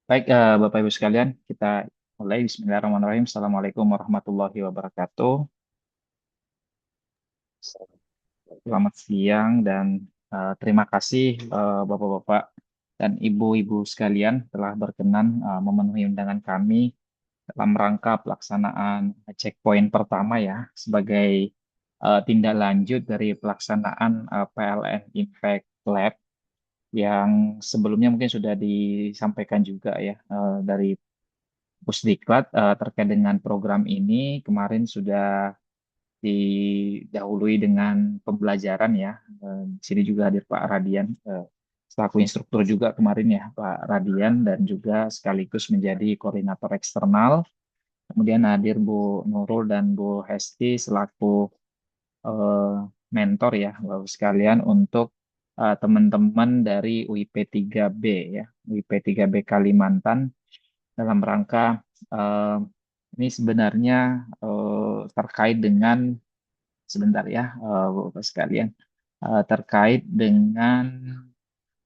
Baik, Bapak Ibu sekalian, kita mulai. Bismillahirrahmanirrahim. Assalamualaikum warahmatullahi wabarakatuh. Selamat siang dan terima kasih Bapak-Bapak dan Ibu-Ibu sekalian telah berkenan memenuhi undangan kami dalam rangka pelaksanaan checkpoint pertama ya sebagai tindak lanjut dari pelaksanaan PLN Impact Lab yang sebelumnya mungkin sudah disampaikan juga ya dari Pusdiklat terkait dengan program ini kemarin sudah didahului dengan pembelajaran ya. Di sini juga hadir Pak Radian selaku instruktur juga kemarin ya Pak Radian dan juga sekaligus menjadi koordinator eksternal. Kemudian hadir Bu Nurul dan Bu Hesti selaku eh, mentor ya Bapak sekalian untuk teman-teman dari UIP 3B ya, UIP 3B Kalimantan dalam rangka eh, ini sebenarnya terkait dengan sebentar ya Bapak sekalian terkait dengan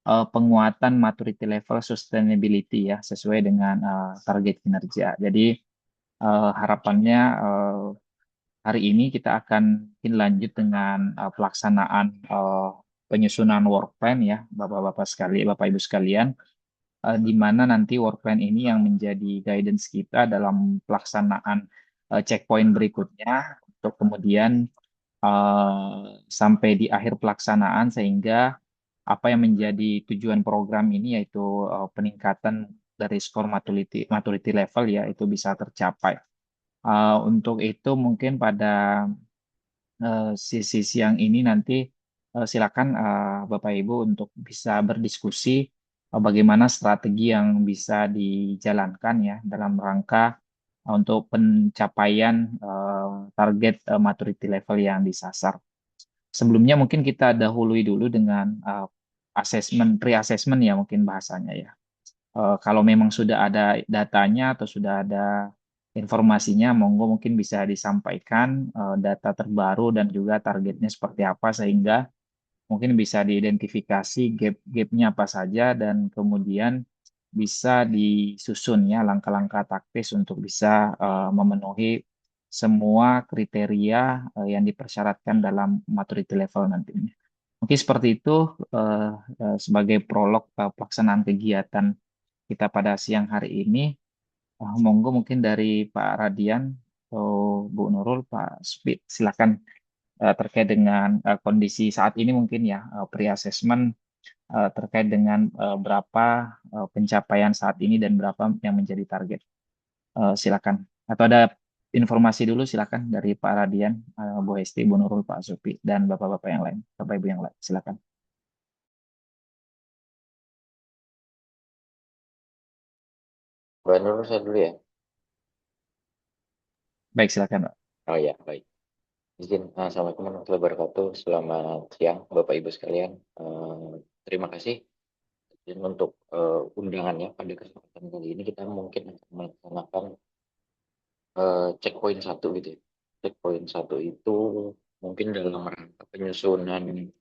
penguatan maturity level sustainability ya sesuai dengan target kinerja. Jadi harapannya hari ini kita akan lanjut dengan pelaksanaan penyusunan work plan ya Bapak-bapak sekali, Bapak Ibu sekalian di mana nanti work plan ini yang menjadi guidance kita dalam pelaksanaan checkpoint berikutnya untuk kemudian sampai di akhir pelaksanaan sehingga apa yang menjadi tujuan program ini yaitu peningkatan dari skor maturity level ya itu bisa tercapai. Untuk itu mungkin pada sisi siang ini nanti silakan Bapak Ibu untuk bisa berdiskusi bagaimana strategi yang bisa dijalankan ya dalam rangka untuk pencapaian target maturity level yang disasar. Sebelumnya mungkin kita dahului dulu dengan pre-assessment ya mungkin bahasanya ya. Kalau memang sudah ada datanya atau sudah ada informasinya, monggo mungkin bisa disampaikan data terbaru dan juga targetnya seperti apa sehingga mungkin bisa diidentifikasi gap-gapnya apa saja dan kemudian bisa disusun ya langkah-langkah taktis untuk bisa memenuhi semua kriteria yang dipersyaratkan dalam maturity level nantinya. Mungkin seperti itu eh, sebagai prolog pelaksanaan kegiatan kita pada siang hari ini. Monggo mungkin dari Pak Radian atau Bu Nurul, Pak Supit, silakan terkait dengan kondisi saat ini mungkin ya pre-assessment terkait dengan berapa pencapaian saat ini dan berapa yang menjadi target. Silakan. Atau ada informasi dulu silakan dari Pak Radian, Bu Hesti, Bu Nurul, Pak Supi, dan Bapak-Bapak yang lain, Bapak Ibu yang lain. Silakan. Mbak Nur, saya dulu ya. Baik, silakan, Pak. Oh ya, baik. Izin, Assalamualaikum warahmatullahi wabarakatuh. Selamat siang, Bapak Ibu sekalian. Terima kasih izin untuk undangannya pada kesempatan kali ini. Kita mungkin akan melaksanakan checkpoint satu gitu ya. Checkpoint satu itu mungkin dalam rangka penyusunan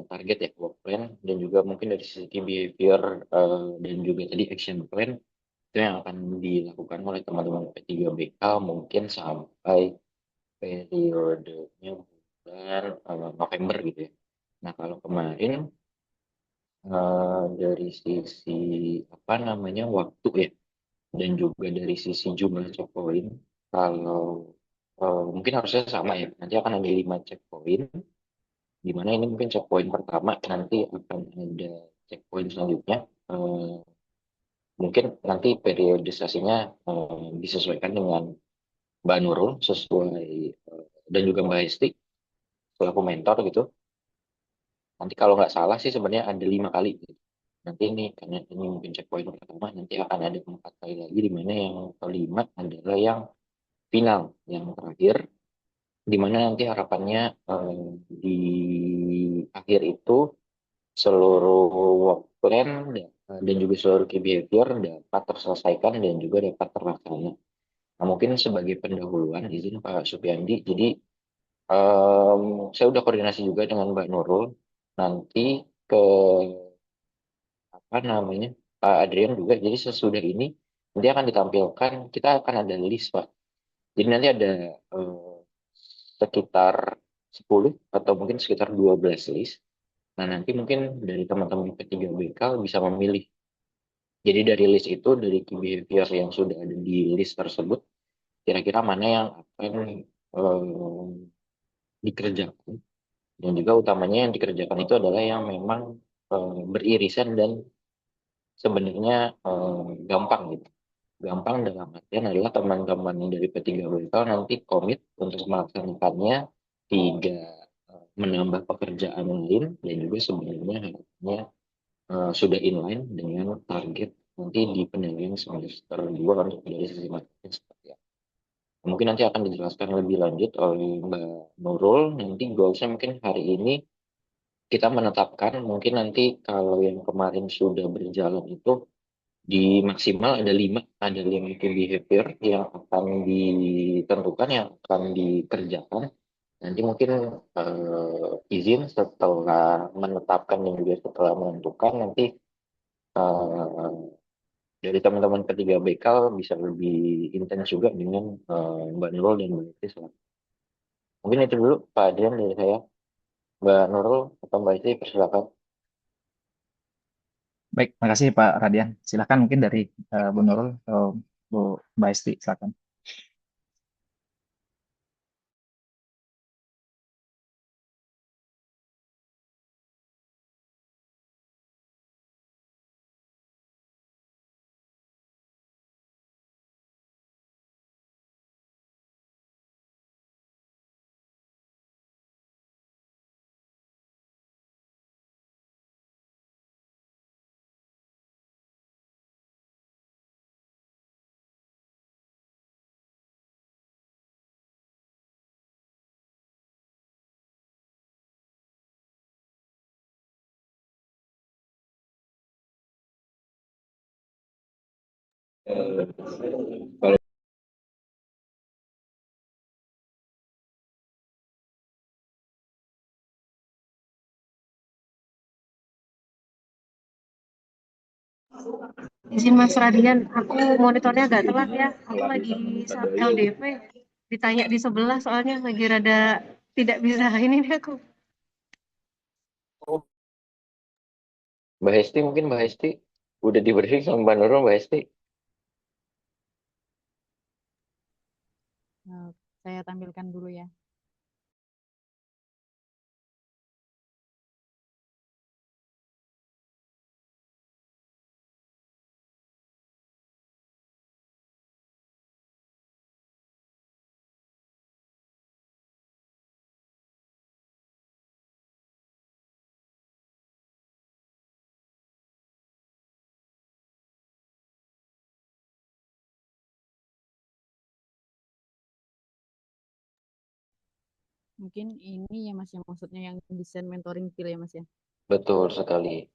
target ya, work plan, dan juga mungkin dari sisi key behavior dan juga tadi action plan itu yang akan dilakukan oleh teman-teman P3BK mungkin sampai periodenya bulan November gitu ya. Nah, kalau kemarin dari sisi apa namanya waktu ya dan juga dari sisi jumlah checkpoint, kalau mungkin harusnya sama ya. Nanti akan ada 5 checkpoint, di mana ini mungkin checkpoint pertama, nanti akan ada checkpoint selanjutnya. Eh, Mungkin nanti periodisasinya disesuaikan dengan Mbak Nurul sesuai dan juga Mbak Hesti selaku mentor gitu. Nanti kalau nggak salah sih sebenarnya ada 5 kali gitu. Nanti ini karena ini mungkin checkpoint pertama, nanti akan ada 4 kali lagi di mana yang kelima adalah yang final, yang terakhir, di mana nanti harapannya di akhir itu seluruh work plan dan juga seluruh key behavior dapat terselesaikan dan juga dapat terlaksana. Nah, mungkin sebagai pendahuluan izin Pak Supiandi, jadi saya udah koordinasi juga dengan Mbak Nurul nanti ke apa namanya Adrian juga. Jadi sesudah ini nanti akan ditampilkan, kita akan ada list Pak. Jadi nanti ada eh, sekitar 10 atau mungkin sekitar 12 list. Nah nanti mungkin dari teman-teman P3BK bisa memilih. Jadi dari list itu, dari key behavior yang sudah ada di list tersebut, kira-kira mana yang akan eh, dikerjakan. Dan juga utamanya yang dikerjakan itu adalah yang memang beririsan dan sebenarnya gampang gitu. Gampang dalam artian adalah teman-teman dari P3BK nanti komit untuk melaksanakannya, tidak menambah pekerjaan lain, dan juga sebenarnya harusnya sudah inline dengan target nanti di penilaian semester 2 untuk dari sisi matematika seperti apa. Mungkin nanti akan dijelaskan lebih lanjut oleh Mbak Nurul. Nanti goalsnya mungkin hari ini kita menetapkan, mungkin nanti kalau yang kemarin sudah berjalan itu di maksimal ada lima key behavior yang akan ditentukan, yang akan dikerjakan. Nanti mungkin izin setelah menetapkan dan juga setelah menentukan, nanti eh, dari teman-teman ketiga BK bisa lebih intens juga dengan Mbak Nurul dan Mbak Istri. Mungkin itu dulu Pak Adrian dari saya. Mbak Nurul atau Mbak Istri persilakan. Baik, makasih Pak Radian. Silakan mungkin dari Bu Nurul atau Bu Mbak Esti, silakan. Kalau Izin Mas Radian, aku monitornya agak telat ya. Aku lagi LDP, ditanya di sebelah soalnya lagi rada tidak bisa ini nih aku. Mbak Hesti, mungkin Mbak Hesti udah di briefing sama Mbak Nurul. Mbak Hesti. Eh, saya tampilkan dulu ya. Mungkin ini ya Mas, yang maksudnya yang desain mentoring skill ya Mas ya. Betul sekali.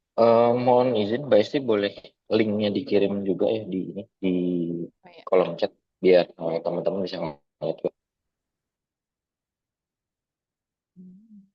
Mohon izin, Mbak Esti boleh linknya dikirim juga ya di ini di Kayak kolom chat biar teman-teman bisa ngeliat juga. hmm,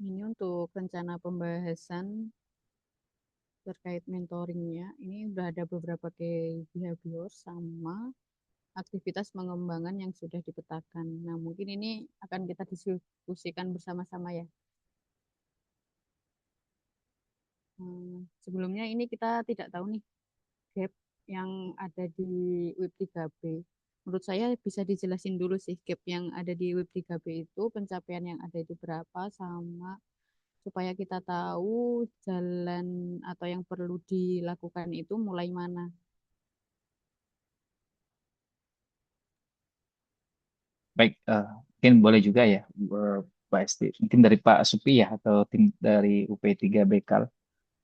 ini untuk rencana pembahasan terkait mentoringnya. Ini udah ada beberapa key behavior sama aktivitas pengembangan yang sudah dipetakan. Nah, mungkin ini akan kita diskusikan bersama-sama ya. Sebelumnya ini kita tidak tahu nih gap yang ada di Web 3B. Menurut saya bisa dijelasin dulu sih gap yang ada di Web 3B itu, pencapaian yang ada itu berapa, sama supaya kita tahu jalan atau yang perlu dilakukan itu mulai mana. Baik, mungkin boleh juga ya, Pak Esti. Mungkin dari Pak Supi ya, atau tim dari UP3 Bekal.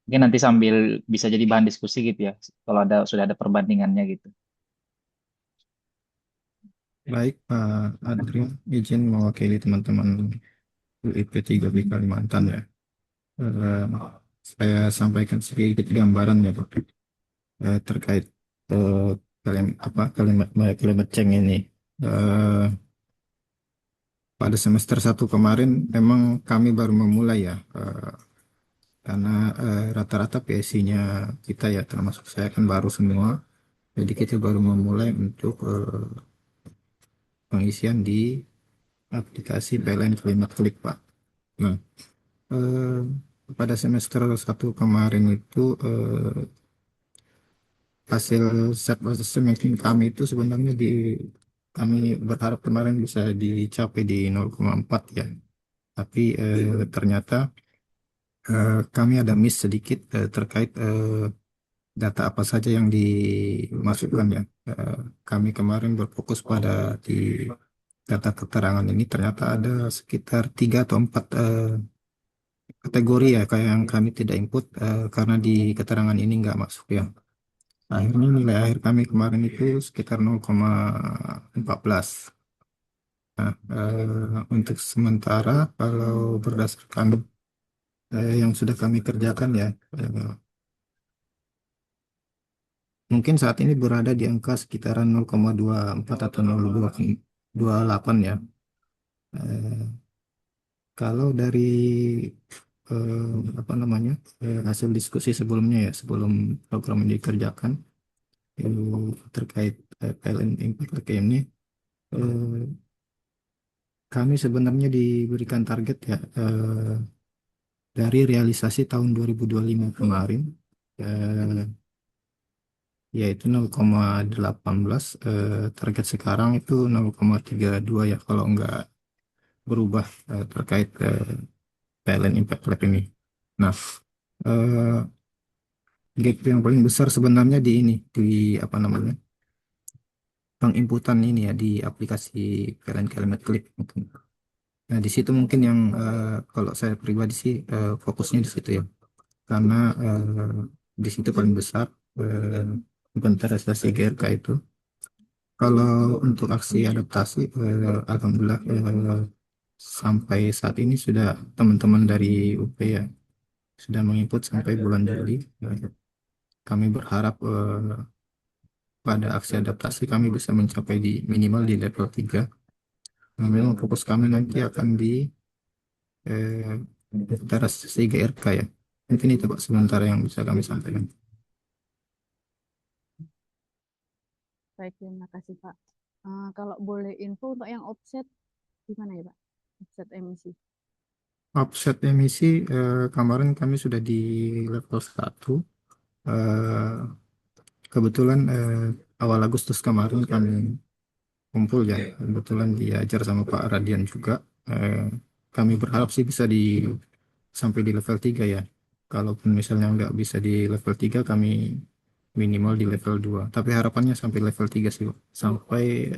Mungkin nanti sambil bisa jadi bahan diskusi gitu ya, kalau sudah ada perbandingannya gitu. Baik, Pak Adrian, izin mewakili teman-teman UIP 3B Kalimantan ya. Eh, saya sampaikan sedikit gambaran ya, Pak, terkait eh, kalimat change ini. Eh, Pada semester 1 kemarin memang kami baru memulai ya, karena rata-rata PSI-nya kita ya, termasuk saya kan baru semua, jadi kita baru memulai untuk pengisian di aplikasi PLN Kalimat Klik, Pak. Nah, eh, pada semester 1 kemarin itu hasil self assessment kami itu sebenarnya kami berharap kemarin bisa dicapai di 0,4 ya. Tapi ternyata kami ada miss sedikit terkait data apa saja yang dimasukkan ya. Eh, Kami kemarin berfokus pada di data keterangan ini, ternyata ada sekitar 3 atau 4 kategori ya kayak yang kami tidak input karena di keterangan ini nggak masuk ya. Akhirnya nilai akhir kami kemarin itu sekitar 0,14. Nah, untuk sementara kalau berdasarkan yang sudah kami kerjakan ya, mungkin saat ini berada di angka sekitaran 0,24 atau 0,28 ya. Eh, Kalau dari apa namanya hasil diskusi sebelumnya ya, sebelum program ini dikerjakan terkait PLN Impact ini, eh, kami sebenarnya diberikan target ya dari realisasi tahun 2025 kemarin, eh, yaitu 0,18, target sekarang itu 0,32 ya kalau nggak berubah terkait PLN Impact Lab ini. Nah, eh, gap yang paling besar sebenarnya di ini, di apa namanya, penginputan ini ya di aplikasi PLN Kalimat Klik mungkin. Nah, di situ mungkin yang kalau saya pribadi sih fokusnya di situ ya, karena di situ paling besar inventarisasi GRK itu. Kalau untuk aksi adaptasi, alhamdulillah sampai saat ini sudah teman-teman dari UP ya sudah menginput sampai bulan Juli. Kami berharap pada aksi adaptasi kami bisa mencapai di minimal di level 3. Nah, memang fokus kami nanti akan di teras GRK ya. Mungkin itu Pak sementara yang bisa kami sampaikan. Baik, terima kasih Pak. Kalau boleh info untuk yang offset gimana ya Pak? Offset emisi. Offset emisi kemarin kami sudah di level 1. Eh, Kebetulan awal Agustus kemarin kami kumpul ya. Kebetulan diajar sama Pak Radian juga. Eh, Kami berharap sih bisa sampai di level 3 ya. Kalaupun misalnya nggak bisa di level 3, kami minimal di level 2. Tapi harapannya sampai level 3 sih, Pak. Sampai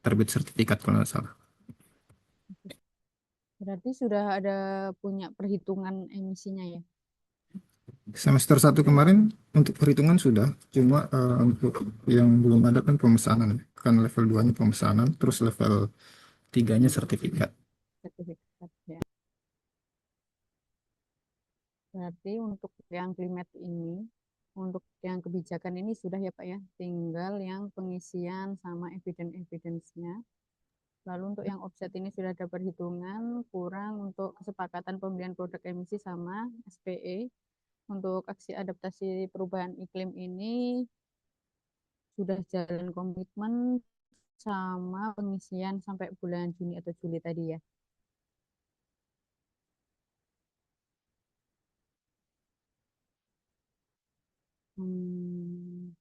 terbit sertifikat kalau nggak salah. Berarti sudah ada punya perhitungan emisinya ya? Semester 1 kemarin untuk perhitungan sudah, cuma untuk yang belum ada kan pemesanan. Kan level 2-nya pemesanan, terus level 3-nya sertifikat. Sertifikat ya. Berarti untuk yang climate ini, untuk yang kebijakan ini sudah ya Pak ya, tinggal yang pengisian sama evidence-evidence-nya. Lalu untuk yang offset ini sudah ada perhitungan, kurang untuk kesepakatan pembelian produk emisi sama SPE. Untuk aksi adaptasi perubahan iklim ini sudah jalan komitmen sama pengisian sampai bulan Juni atau Juli tadi ya. Hmm,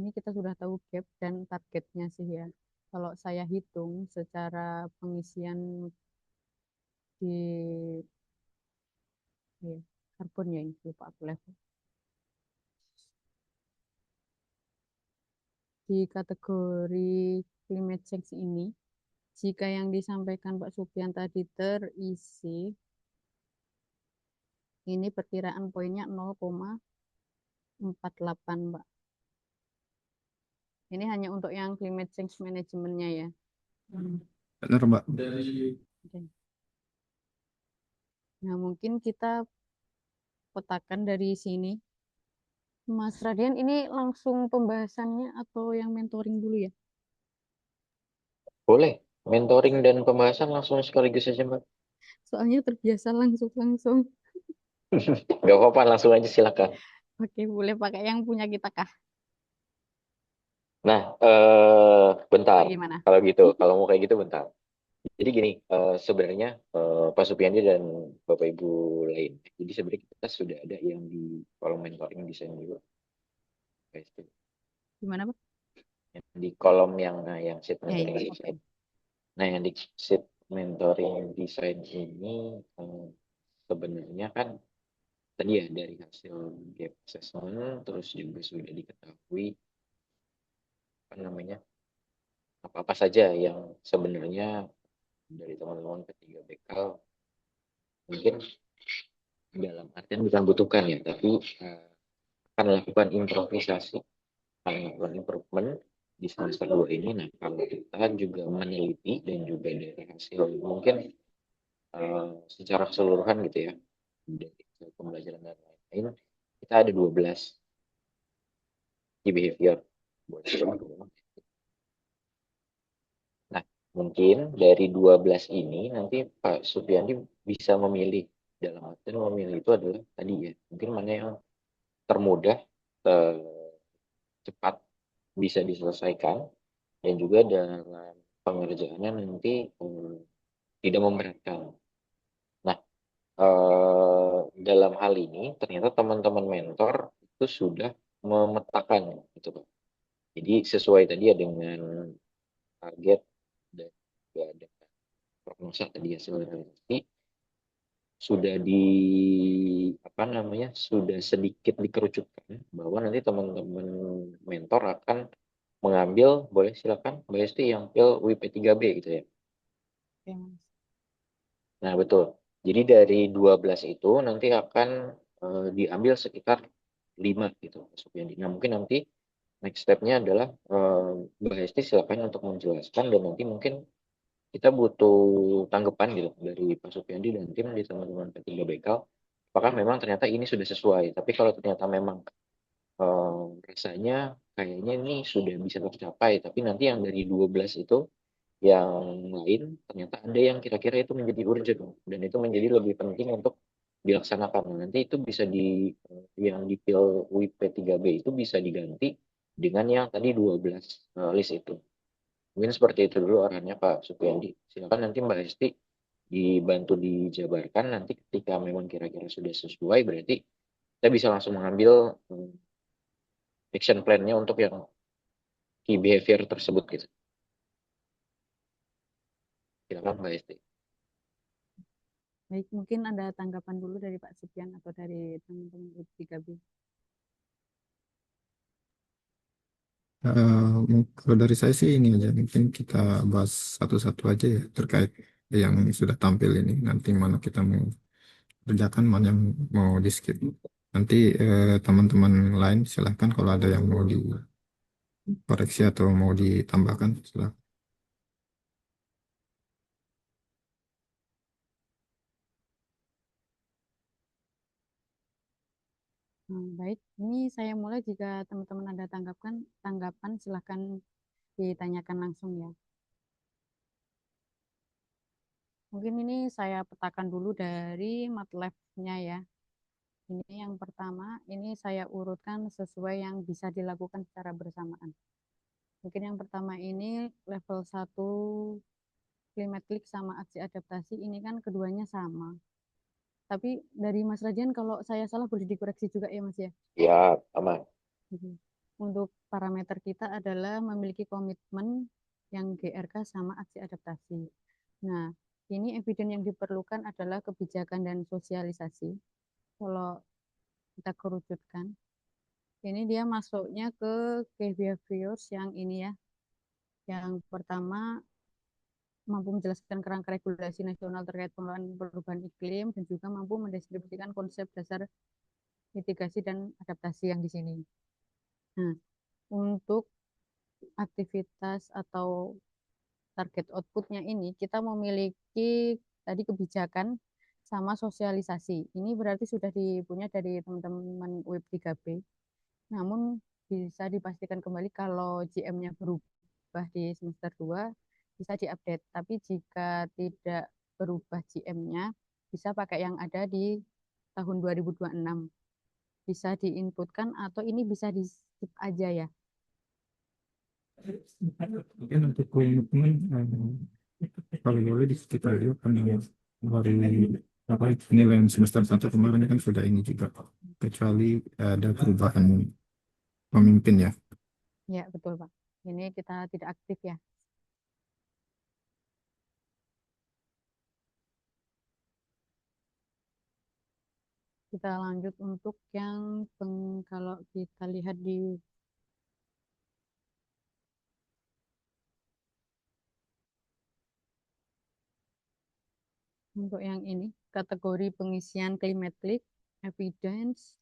ini kita sudah tahu gap dan targetnya sih ya. Kalau saya hitung secara pengisian di karbon ya, ini lupa aku level. Di kategori climate change ini, jika yang disampaikan Pak Supian tadi terisi, ini perkiraan poinnya 0,48, Mbak. Ini hanya untuk yang climate change manajemennya ya. Benar, Mbak. Oke. Nah, mungkin kita petakan dari sini. Mas Radian, ini langsung pembahasannya atau yang mentoring dulu ya? Boleh, mentoring dan pembahasan langsung sekaligus aja, Mbak. Soalnya terbiasa langsung. Nggak apa-apa, langsung aja silakan. Oke, boleh pakai yang punya kita kah? Nah, bentar. Bagaimana? Kalau gitu, kalau mau kayak gitu bentar. Jadi gini, sebenarnya Pak Supiandi dan Bapak Ibu lain. Jadi sebenarnya kita sudah ada yang di kolom mentoring desain juga. Guys. Gimana, Pak? Yang di kolom yang sheet Ya, mentoring ya. desain. Nah, yang di sheet mentoring desain ini sebenarnya kan tadi ya dari hasil gap assessment, terus juga sudah diketahui apa namanya apa-apa saja yang sebenarnya dari teman-teman ketiga bekal mungkin dalam artian bukan butuhkan ya, tapi akan melakukan improvisasi, akan melakukan improvement di semester 2 ini. Nah, kalau kita juga meneliti dan juga dari hasil mungkin secara keseluruhan gitu ya, dari pembelajaran dan lain-lain, kita ada 12 key behavior. Nah, mungkin dari 12 ini nanti Pak Supiandi bisa memilih, dalam artian memilih itu adalah tadi ya, mungkin mana yang termudah, cepat bisa diselesaikan, dan juga dalam pengerjaannya nanti tidak memberatkan. Nah, dalam hal ini ternyata teman-teman mentor itu sudah memetakan gitu Pak. Jadi sesuai tadi ya dengan target dan juga dengan prognosa tadi hasil realisasi sudah sudah sedikit dikerucutkan bahwa nanti teman-teman mentor akan mengambil, boleh silakan Mbak Esti, yang pil WP3B gitu ya. Oke, Mas. Nah, betul. Jadi dari 12 itu nanti akan diambil sekitar 5 gitu, Mas Supiandi. Nah, mungkin nanti next step-nya adalah Mbak Esti silakan untuk menjelaskan, dan nanti mungkin kita butuh tanggapan gitu dari Pak Supiandi dan tim di teman-teman P3 Bekal. Apakah memang ternyata ini sudah sesuai? Tapi kalau ternyata memang rasanya kayaknya ini sudah bisa tercapai, tapi nanti yang dari 12 itu yang lain ternyata ada yang kira-kira itu menjadi urgent dan itu menjadi lebih penting untuk dilaksanakan. Nah, nanti itu bisa yang di pil WP3B itu bisa diganti dengan yang tadi 12 list itu. Mungkin seperti itu dulu arahannya Pak Supiandi. Silakan nanti Mbak Esti dibantu dijabarkan, nanti ketika memang kira-kira sudah sesuai berarti kita bisa langsung mengambil action plan-nya untuk yang key behavior tersebut gitu. Silakan Mbak Esti. Baik, mungkin ada tanggapan dulu dari Pak Supian atau dari teman-teman U3B. Kalau dari saya sih ini aja, mungkin kita bahas satu-satu aja ya terkait yang sudah tampil ini. Nanti mana kita mau kerjakan, mana yang mau di skip. Nanti teman-teman lain silahkan kalau ada yang mau dikoreksi atau mau ditambahkan, silahkan. Baik, ini saya mulai. Jika teman-teman ada tanggapan silahkan ditanyakan langsung ya. Mungkin ini saya petakan dulu dari MATLAB-nya ya. Ini yang pertama, ini saya urutkan sesuai yang bisa dilakukan secara bersamaan. Mungkin yang pertama ini level 1 klimatik sama aksi adaptasi, ini kan keduanya sama. Tapi dari Mas Radian kalau saya salah boleh dikoreksi juga ya Mas ya? Ya, aman. untuk parameter kita adalah memiliki komitmen yang GRK sama aksi adaptasi. Nah, ini evidence yang diperlukan adalah kebijakan dan sosialisasi. Kalau kita kerucutkan, ini dia masuknya ke key behaviors yang ini ya. Yang pertama, mampu menjelaskan kerangka regulasi nasional terkait pengelolaan perubahan iklim dan juga mampu mendistribusikan konsep dasar mitigasi dan adaptasi yang di sini. Nah, untuk aktivitas atau target outputnya ini kita memiliki tadi kebijakan sama sosialisasi. Ini berarti sudah dipunya dari teman-teman WIB 3B. Namun bisa dipastikan kembali kalau GM-nya berubah di semester 2 bisa diupdate. Tapi jika tidak berubah GM-nya bisa pakai yang ada di tahun 2026. Bisa diinputkan atau ini bisa di skip aja ya. Mungkin untuk komitmen kalau boleh di sekitar itu kan dari apa penilaian semester 1 kemarin kan sudah ini juga, kecuali ada perubahan pemimpin ya. Ya, betul, Pak. Ini kita tidak aktif ya. Kita lanjut untuk yang kalau kita lihat di untuk yang ini, kategori pengisian climatic, evidence,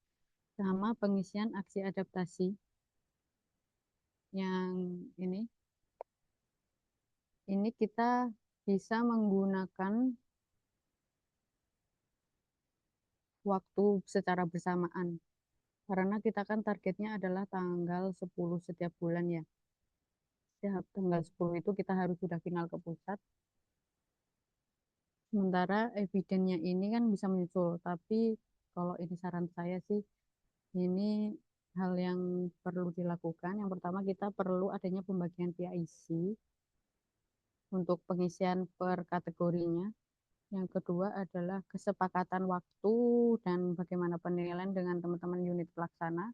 sama pengisian aksi adaptasi. Yang ini kita bisa menggunakan waktu secara bersamaan. Karena kita kan targetnya adalah tanggal 10 setiap bulan ya. Setiap tanggal 10 itu kita harus sudah final ke pusat. Sementara evidennya ini kan bisa menyusul, tapi kalau ini saran saya sih, ini hal yang perlu dilakukan. Yang pertama kita perlu adanya pembagian PIC untuk pengisian per kategorinya. Yang kedua adalah kesepakatan waktu dan bagaimana penilaian dengan teman-teman unit pelaksana.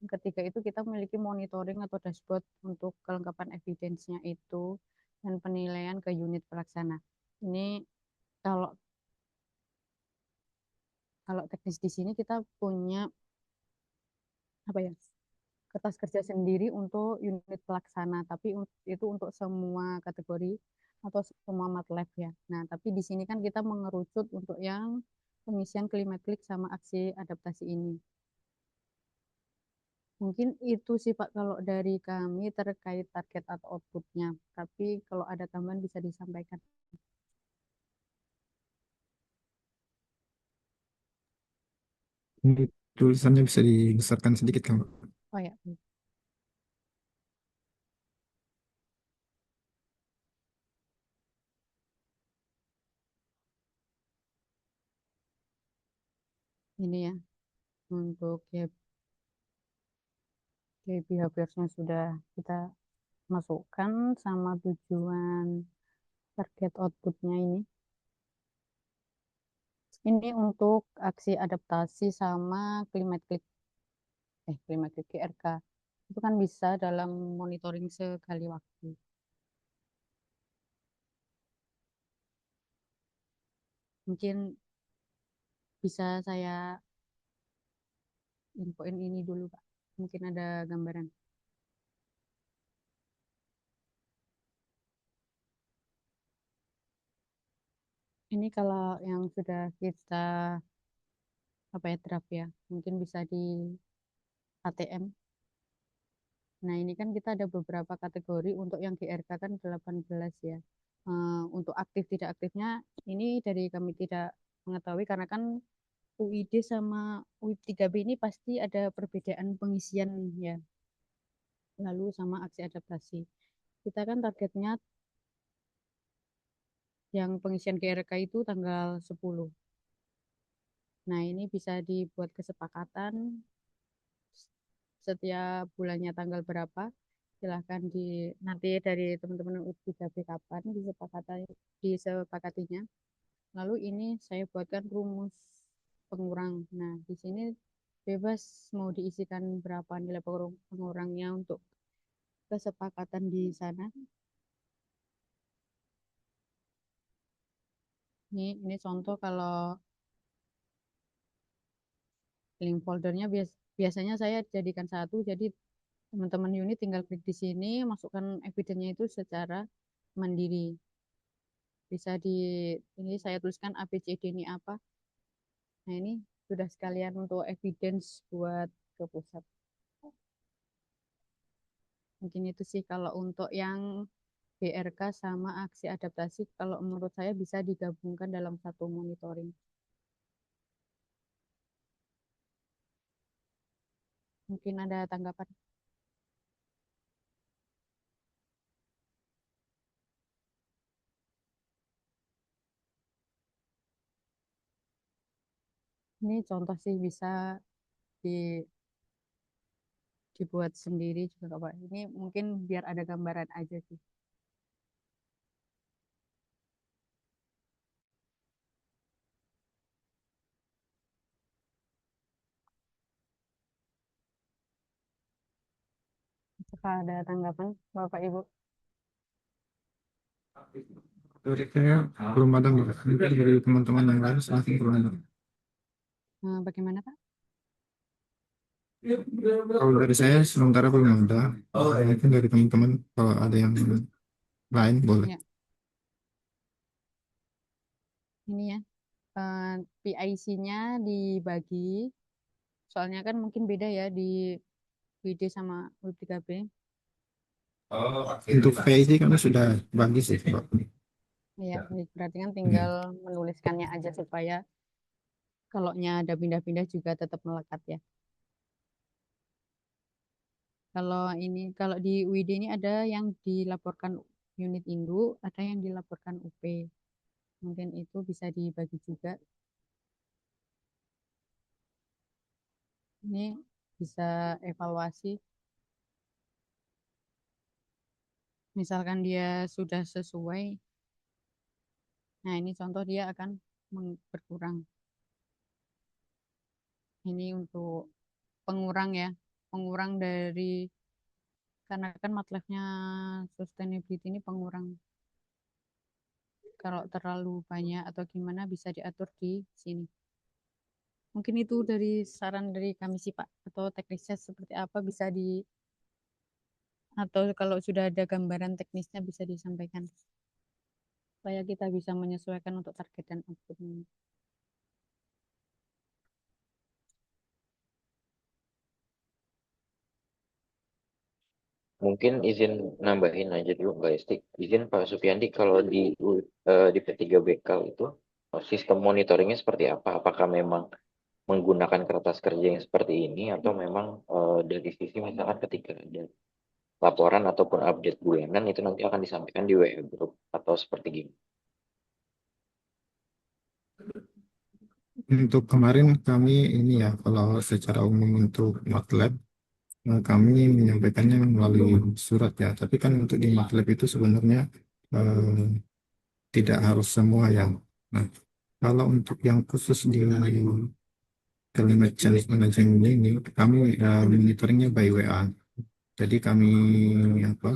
Yang ketiga itu kita memiliki monitoring atau dashboard untuk kelengkapan evidence-nya itu dan penilaian ke unit pelaksana. Ini kalau kalau teknis di sini kita punya apa ya, kertas kerja sendiri untuk unit pelaksana, tapi itu untuk semua kategori atau semua MATLAB ya. Nah, tapi di sini kan kita mengerucut untuk yang pengisian klimatik sama aksi adaptasi ini. Mungkin itu sih Pak kalau dari kami terkait target atau outputnya. Tapi kalau ada tambahan bisa disampaikan. Ini tulisannya bisa dibesarkan sedikit kan, Pak? Oh ya, ini ya untuk ya behavior-nya sudah kita masukkan sama tujuan target outputnya ini. Ini untuk aksi adaptasi sama klimatik GRK. Itu kan bisa dalam monitoring sekali waktu. Mungkin bisa saya infoin ini dulu, Pak. Mungkin ada gambaran. Ini kalau yang sudah kita apa ya draft ya, mungkin bisa di ATM. Nah, ini kan kita ada beberapa kategori untuk yang GRK kan 18 ya. Untuk aktif tidak aktifnya ini dari kami tidak mengetahui karena kan UID sama UID 3B ini pasti ada perbedaan pengisian ya. Lalu sama aksi adaptasi. Kita kan targetnya yang pengisian GRK itu tanggal 10. Nah, ini bisa dibuat kesepakatan setiap bulannya tanggal berapa. Silahkan nanti dari teman-teman UID kapan disepakatinya. Lalu ini saya buatkan rumus pengurang. Nah, di sini bebas mau diisikan berapa nilai pengurangnya untuk kesepakatan di sana. Ini contoh kalau link foldernya biasanya saya jadikan satu, jadi teman-teman unit tinggal klik di sini, masukkan evidence-nya itu secara mandiri. Bisa ini saya tuliskan ABCD ini apa. Nah, ini sudah sekalian untuk evidence buat ke pusat. Mungkin itu sih kalau untuk yang BRK sama aksi adaptasi, kalau menurut saya bisa digabungkan dalam satu monitoring. Mungkin ada tanggapan? Ini contoh sih bisa di, dibuat sendiri juga Pak. Ini mungkin biar ada gambaran aja sih. Apakah ada tanggapan Bapak Ibu? Dari saya belum ada, Mbak. Mungkin dari teman-teman yang lain silahkan belum ada. Bagaimana Pak? Kalau dari saya sementara belum ada. Mungkin dari teman-teman kalau ada yang lain boleh. Ya, ini ya. PIC-nya dibagi. Soalnya kan mungkin beda ya di WD sama WIB3B. Untuk PIC kami sudah bagi sih, Mbak. Ya, berarti kan tinggal menuliskannya aja supaya kalaunya ada pindah-pindah juga tetap melekat ya. Kalau di WID ini ada yang dilaporkan unit induk, ada yang dilaporkan UP. Mungkin itu bisa dibagi juga. Ini bisa evaluasi. Misalkan dia sudah sesuai, nah ini contoh dia akan berkurang. Ini untuk pengurang ya, pengurang dari, karena kan MATLAB-nya sustainability ini pengurang. Kalau terlalu banyak atau gimana bisa diatur di sini. Mungkin itu dari saran dari kami sih Pak, atau teknisnya seperti apa bisa atau kalau sudah ada gambaran teknisnya bisa disampaikan supaya kita bisa menyesuaikan untuk target dan outputnya. Mungkin izin nambahin aja dulu Mbak Esti. Izin Pak Supiandi, kalau di P3BK itu sistem monitoringnya seperti apa? Apakah memang menggunakan kertas kerja yang seperti ini atau memang dari sisi misalkan ketika ada laporan ataupun update bulanan itu nanti akan disampaikan di WA group atau seperti gini? Untuk kemarin kami ini ya, kalau secara umum untuk MATLAB, kami menyampaikannya melalui surat ya. Tapi kan untuk di MATLAB itu sebenarnya eh, tidak harus semua yang. Nah, kalau untuk yang khusus di climate change management ini, kami monitoringnya by WA. Jadi kami apa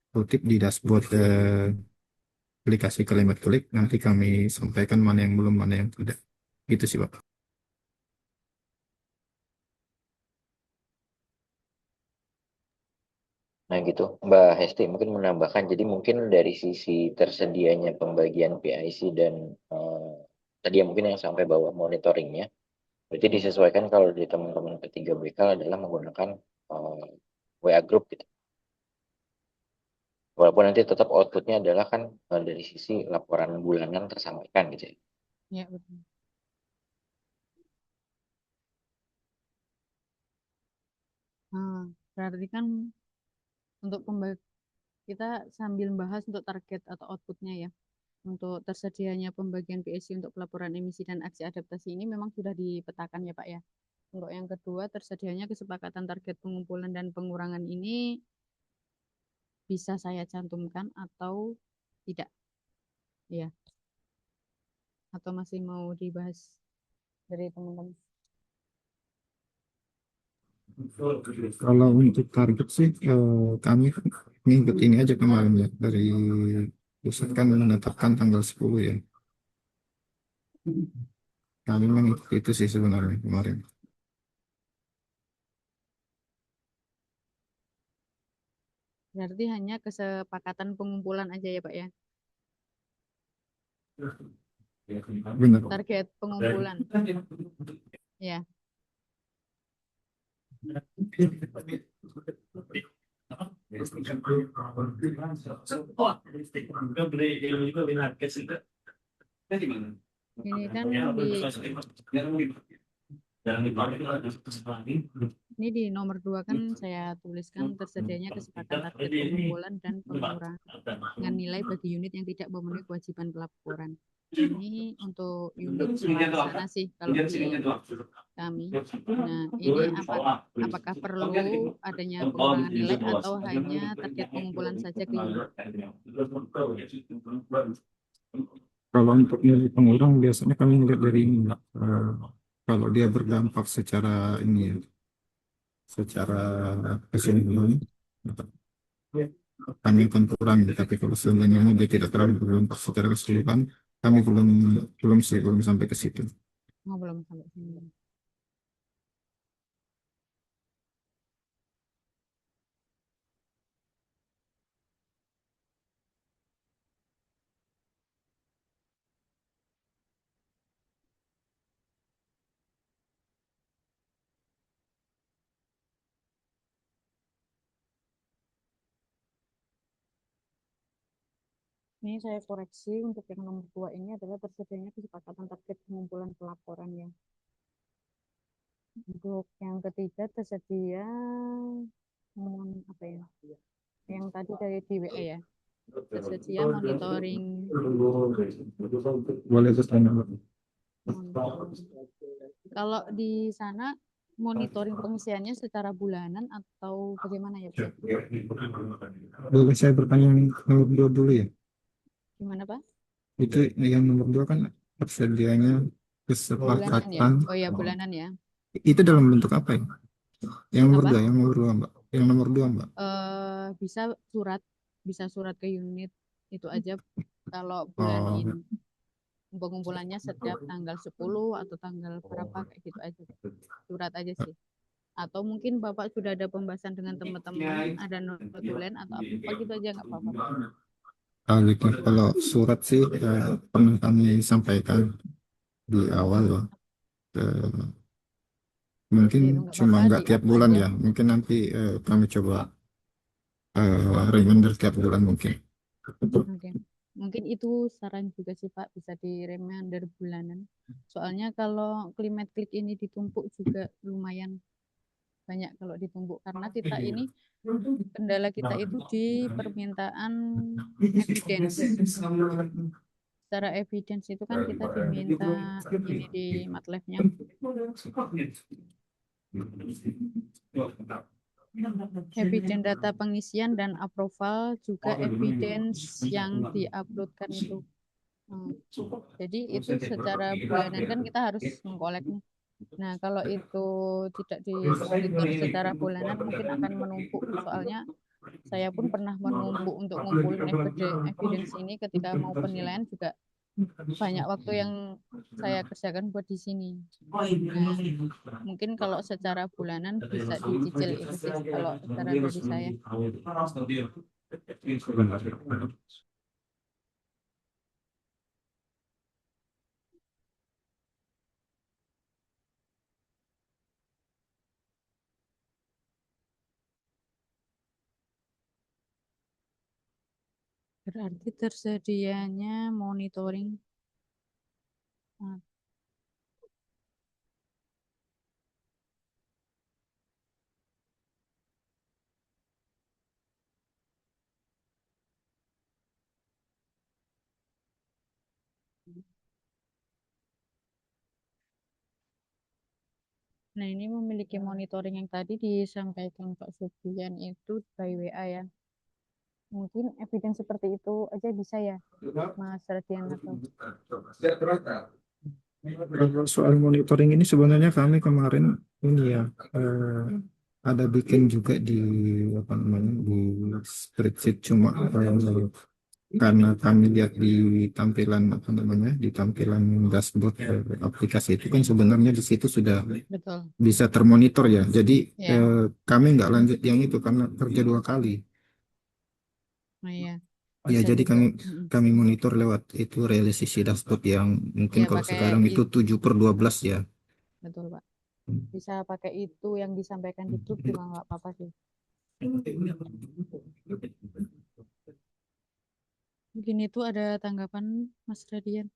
kutip di dashboard aplikasi Climate Click, nanti kami sampaikan mana yang belum, mana yang tidak. Gitu sih, Pak. Nah gitu, Mbak Hesti mungkin menambahkan, jadi mungkin dari sisi tersedianya pembagian PIC dan tadi yang mungkin yang sampai bawah monitoringnya, berarti disesuaikan kalau di teman-teman P3BK adalah menggunakan WA Group gitu. Walaupun nanti tetap outputnya adalah kan dari sisi laporan bulanan tersampaikan gitu ya. Ya, betul. Berarti kan untuk kita sambil bahas untuk target atau outputnya ya. Untuk tersedianya pembagian PSC untuk pelaporan emisi dan aksi adaptasi ini memang sudah dipetakan ya Pak ya. Untuk yang kedua, tersedianya kesepakatan target pengumpulan dan pengurangan ini bisa saya cantumkan atau tidak ya, atau masih mau dibahas dari teman-teman. Kalau untuk target sih, kami kan ngikut ini aja kemarin ya, dari pusat kan menetapkan tanggal 10 ya. Kami mengikuti itu sih sebenarnya kemarin. Berarti hanya kesepakatan pengumpulan aja ya Pak ya. Benar. Target pengumpulan. Ya. Ini kan di nomor 2 kan saya tuliskan tersedianya kesepakatan target pengumpulan dan pengurangan nilai bagi unit yang tidak memenuhi kewajiban pelaporan. Ini untuk unit sana sih kalau di kami. Nah, ini apakah perlu adanya pengurangan nilai atau hanya target pengumpulan saja ke unit? Kalau untuk nilai pengurang biasanya kami lihat dari ini, Mbak. Kalau dia berdampak secara ini ya, secara keseluruhan, kami akan kurangi. Tapi kalau sebenarnya dia tidak terlalu berdampak secara keseluruhan, kami belum sampai ke situ. Oh, belum sampai sini. Ini saya koreksi untuk yang nomor 2 ini adalah tersedianya kesepakatan target pengumpulan pelaporan ya. Untuk yang ketiga tersedia apa ya? Yang tadi dari di WA ya. Tersedia monitoring. Boleh bertanya, Mbak? Kalau di sana monitoring pengisiannya secara bulanan atau bagaimana ya Pak? Boleh saya bertanya yang nomor 2 dulu ya? Gimana Pak? Itu yang nomor 2 kan tersedianya Bulanan ya? kesepakatan. Oh ya, bulanan ya. Itu dalam bentuk apa ya? Yang nomor Apa? 2, yang nomor 2 Mbak. Yang nomor 2 Mbak. Bisa surat ke unit itu aja. Kalau bulan Oh, ini pengumpulannya setiap tanggal 10 atau tanggal berapa kayak gitu aja. Surat aja sih. Atau mungkin Bapak sudah ada pembahasan dengan teman-teman, ada notulen atau apa gitu aja nggak apa-apa. kalau surat sih pernah kami sampaikan di awal ya. Mungkin Itu nggak cuma apa-apa, nggak tiap di-up bulan aja. ya. Mungkin nanti kami coba reminder tiap bulan mungkin. Oke. Mungkin itu saran juga sih Pak, bisa di reminder bulanan. Soalnya kalau climate click ini ditumpuk juga lumayan banyak kalau ditumpuk karena kita ini kendala kita itu di permintaan evidence. Secara evidence itu kan kita diminta ini di MATLAB-nya. Evidence data pengisian dan approval juga evidence yang diuploadkan itu. Jadi itu secara bulanan kan kita harus mengkolek nih. Nah, kalau itu tidak dimonitor secara bulanan mungkin akan menumpuk. Soalnya saya pun pernah menumpuk untuk ngumpulin evidence ini ketika mau penilaian juga banyak waktu yang saya kerjakan buat di sini. Nah, mungkin kalau secara bulanan bisa dicicil itu sih kalau saran dari saya. Berarti tersedianya monitoring. Nah, ini memiliki monitoring yang tadi disampaikan Pak Subian itu by WA ya. Mungkin evidence seperti itu aja bisa ya, Mas Radian atau Kalau soal monitoring ini sebenarnya kami kemarin ini ya ada bikin juga di apa namanya di spreadsheet, cuma karena kami lihat di tampilan apa namanya di tampilan dashboard aplikasi itu kan sebenarnya di situ sudah Betul. bisa termonitor ya. Jadi Ya. kami nggak lanjut yang itu karena kerja 2 kali. Nah, ya. Ya, Bisa jadi juga. kami monitor lewat itu realisasi dashboard yang mungkin Ya, kalau pakai sekarang itu 7/12 ya. betul, Pak. Bisa pakai itu yang disampaikan di grup juga nggak apa-apa sih. Mungkin itu ada tanggapan Mas Radian.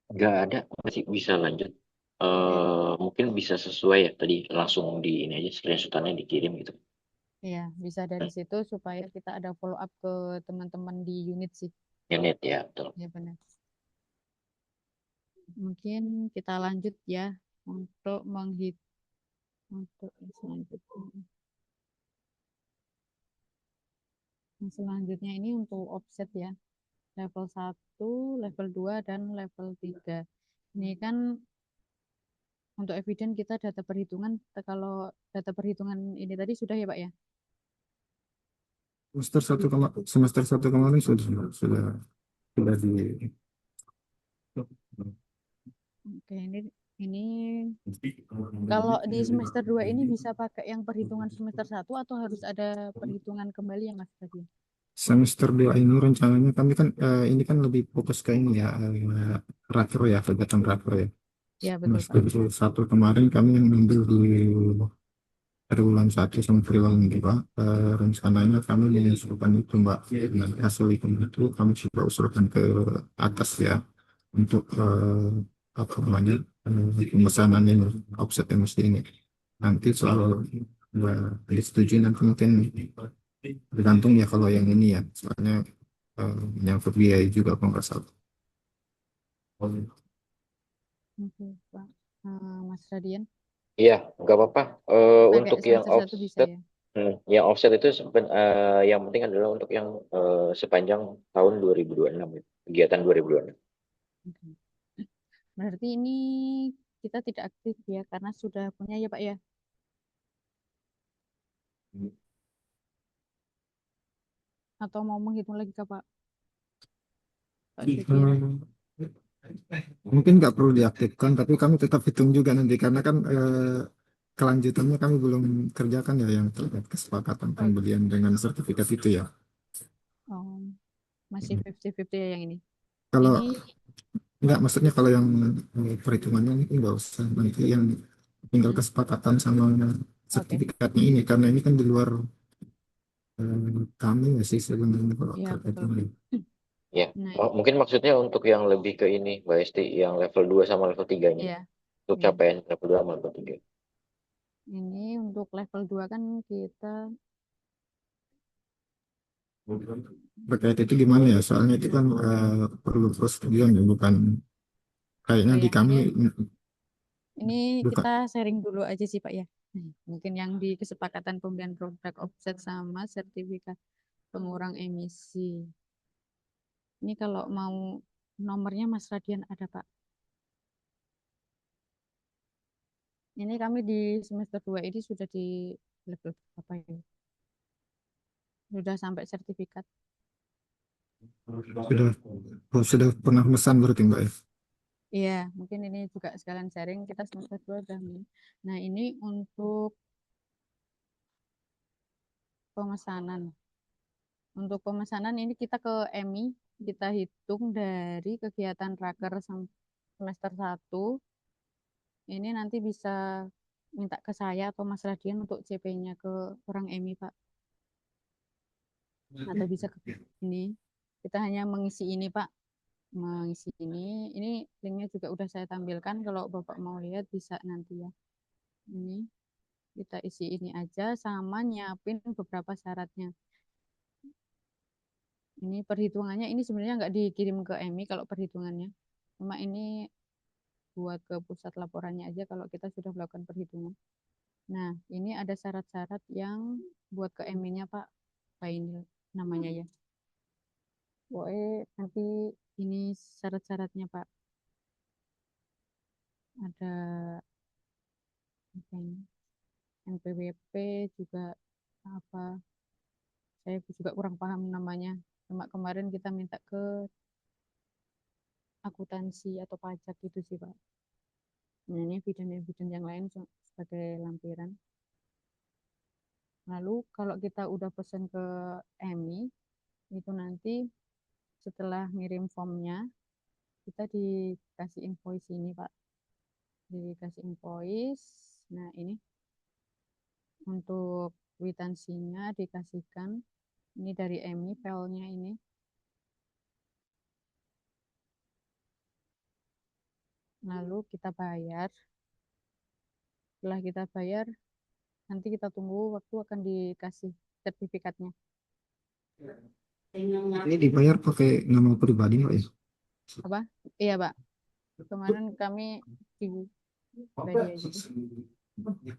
Nggak ada, masih bisa lanjut. Mungkin bisa sesuai ya tadi langsung di ini aja screenshotannya dikirim gitu. Iya, bisa dari situ supaya kita ada follow up ke teman-teman di unit sih. Unit ya, betul. Ya benar. Mungkin kita lanjut ya untuk untuk selanjutnya. Yang selanjutnya ini untuk offset ya. Level 1, level 2 dan level 3. Ini kan untuk eviden kita data perhitungan, kalau data perhitungan ini tadi sudah ya Pak ya? Semester 1 kemarin sudah di Oke, ini kalau di semester 2 ini bisa pakai yang perhitungan semester 1 atau harus ada perhitungan kembali yang Mas tadi? semester 2 ini rencananya kami kan ini kan lebih fokus ke ini ya, rakor ya, kegiatan rakor ya. Ya betul Pak. Semester 1 kemarin kami yang ngambil di triwulan 1 sama triwulan 2, rencananya kami mengusulkan itu Mbak. Dan hasil itu kami coba usulkan ke atas ya untuk apa namanya pemesanan ini offset emisi ini. Nanti soal disetujui nanti mungkin tergantung ya kalau yang ini ya, soalnya menyangkut biaya juga kalau nggak salah. Oke Pak. Mas Radian, Iya, nggak apa-apa. pakai Untuk yang semester 1 bisa offset, ya? yang offset itu yang penting adalah untuk yang sepanjang tahun 2026, ya. Kegiatan 2026. Oke. Berarti ini kita tidak aktif ya karena sudah punya ya Pak ya? Atau mau menghitung lagi Kak Pak? Pak Setia. Mungkin nggak perlu diaktifkan, tapi kami tetap hitung juga nanti karena kan kelanjutannya kami belum kerjakan ya yang terkait kesepakatan pembelian dengan sertifikat itu ya. Oh, masih 50-50 ya yang ini. Kalau Ini nggak, maksudnya kalau yang perhitungannya ini nggak usah, nanti yang tinggal kesepakatan sama oke. sertifikatnya ini karena ini kan di luar kami ya sih sebenarnya kalau Ya terkait betul. ini. Ya, Nah, mungkin maksudnya untuk yang lebih ke ini, Mbak Esti, yang level 2 sama level 3-nya. ya. Untuk Ya. capaian level 2 sama level 3. Ini untuk level 2 kan kita Terkait itu gimana ya? Soalnya itu kan perlu persetujuan ya, bukan kayaknya oh di ya, kami ini bukan. kita sharing dulu aja sih Pak ya. Mungkin yang di kesepakatan pembelian produk offset sama sertifikat pengurang emisi. Ini kalau mau nomornya Mas Radian ada Pak. Ini kami di semester 2 ini sudah di level berapa ya? Sudah sampai sertifikat. Sudah pernah pesan berarti Mbak ya? Iya, mungkin ini juga sekalian sharing kita semester 2 udah. Nah, ini untuk pemesanan. Untuk pemesanan ini kita ke EMI, kita hitung dari kegiatan raker semester 1. Ini nanti bisa minta ke saya atau Mas Radian untuk CP-nya ke orang EMI, Pak. Atau bisa ke ini. Kita hanya mengisi ini, Pak. Mengisi ini. Ini linknya juga udah saya tampilkan. Kalau Bapak mau lihat bisa nanti ya. Ini kita isi ini aja sama nyiapin beberapa syaratnya. Ini perhitungannya ini sebenarnya nggak dikirim ke EMI kalau perhitungannya. Cuma ini buat ke pusat laporannya aja kalau kita sudah melakukan perhitungan. Nah, ini ada syarat-syarat yang buat ke EMI-nya Pak. Pak ini namanya ya. Pokoknya nanti ini syarat-syaratnya Pak. ada apa ini, NPWP juga apa, saya juga kurang paham namanya. Cuma kemarin kita minta ke akuntansi atau pajak gitu sih Pak. Nah, ini eviden-eviden yang lain sebagai lampiran. Lalu kalau kita udah pesan ke EMI, itu nanti setelah ngirim formnya, kita dikasih invoice ini Pak. Dikasih invoice. Nah, ini untuk kwitansinya dikasihkan. Ini dari EMI, filenya ini. Lalu kita bayar. Setelah kita bayar, nanti kita tunggu waktu akan dikasih sertifikatnya. Ini dibayar pakai nama pribadi Pak ya? Apa? Iya Pak. Kemarin kami pribadi aja.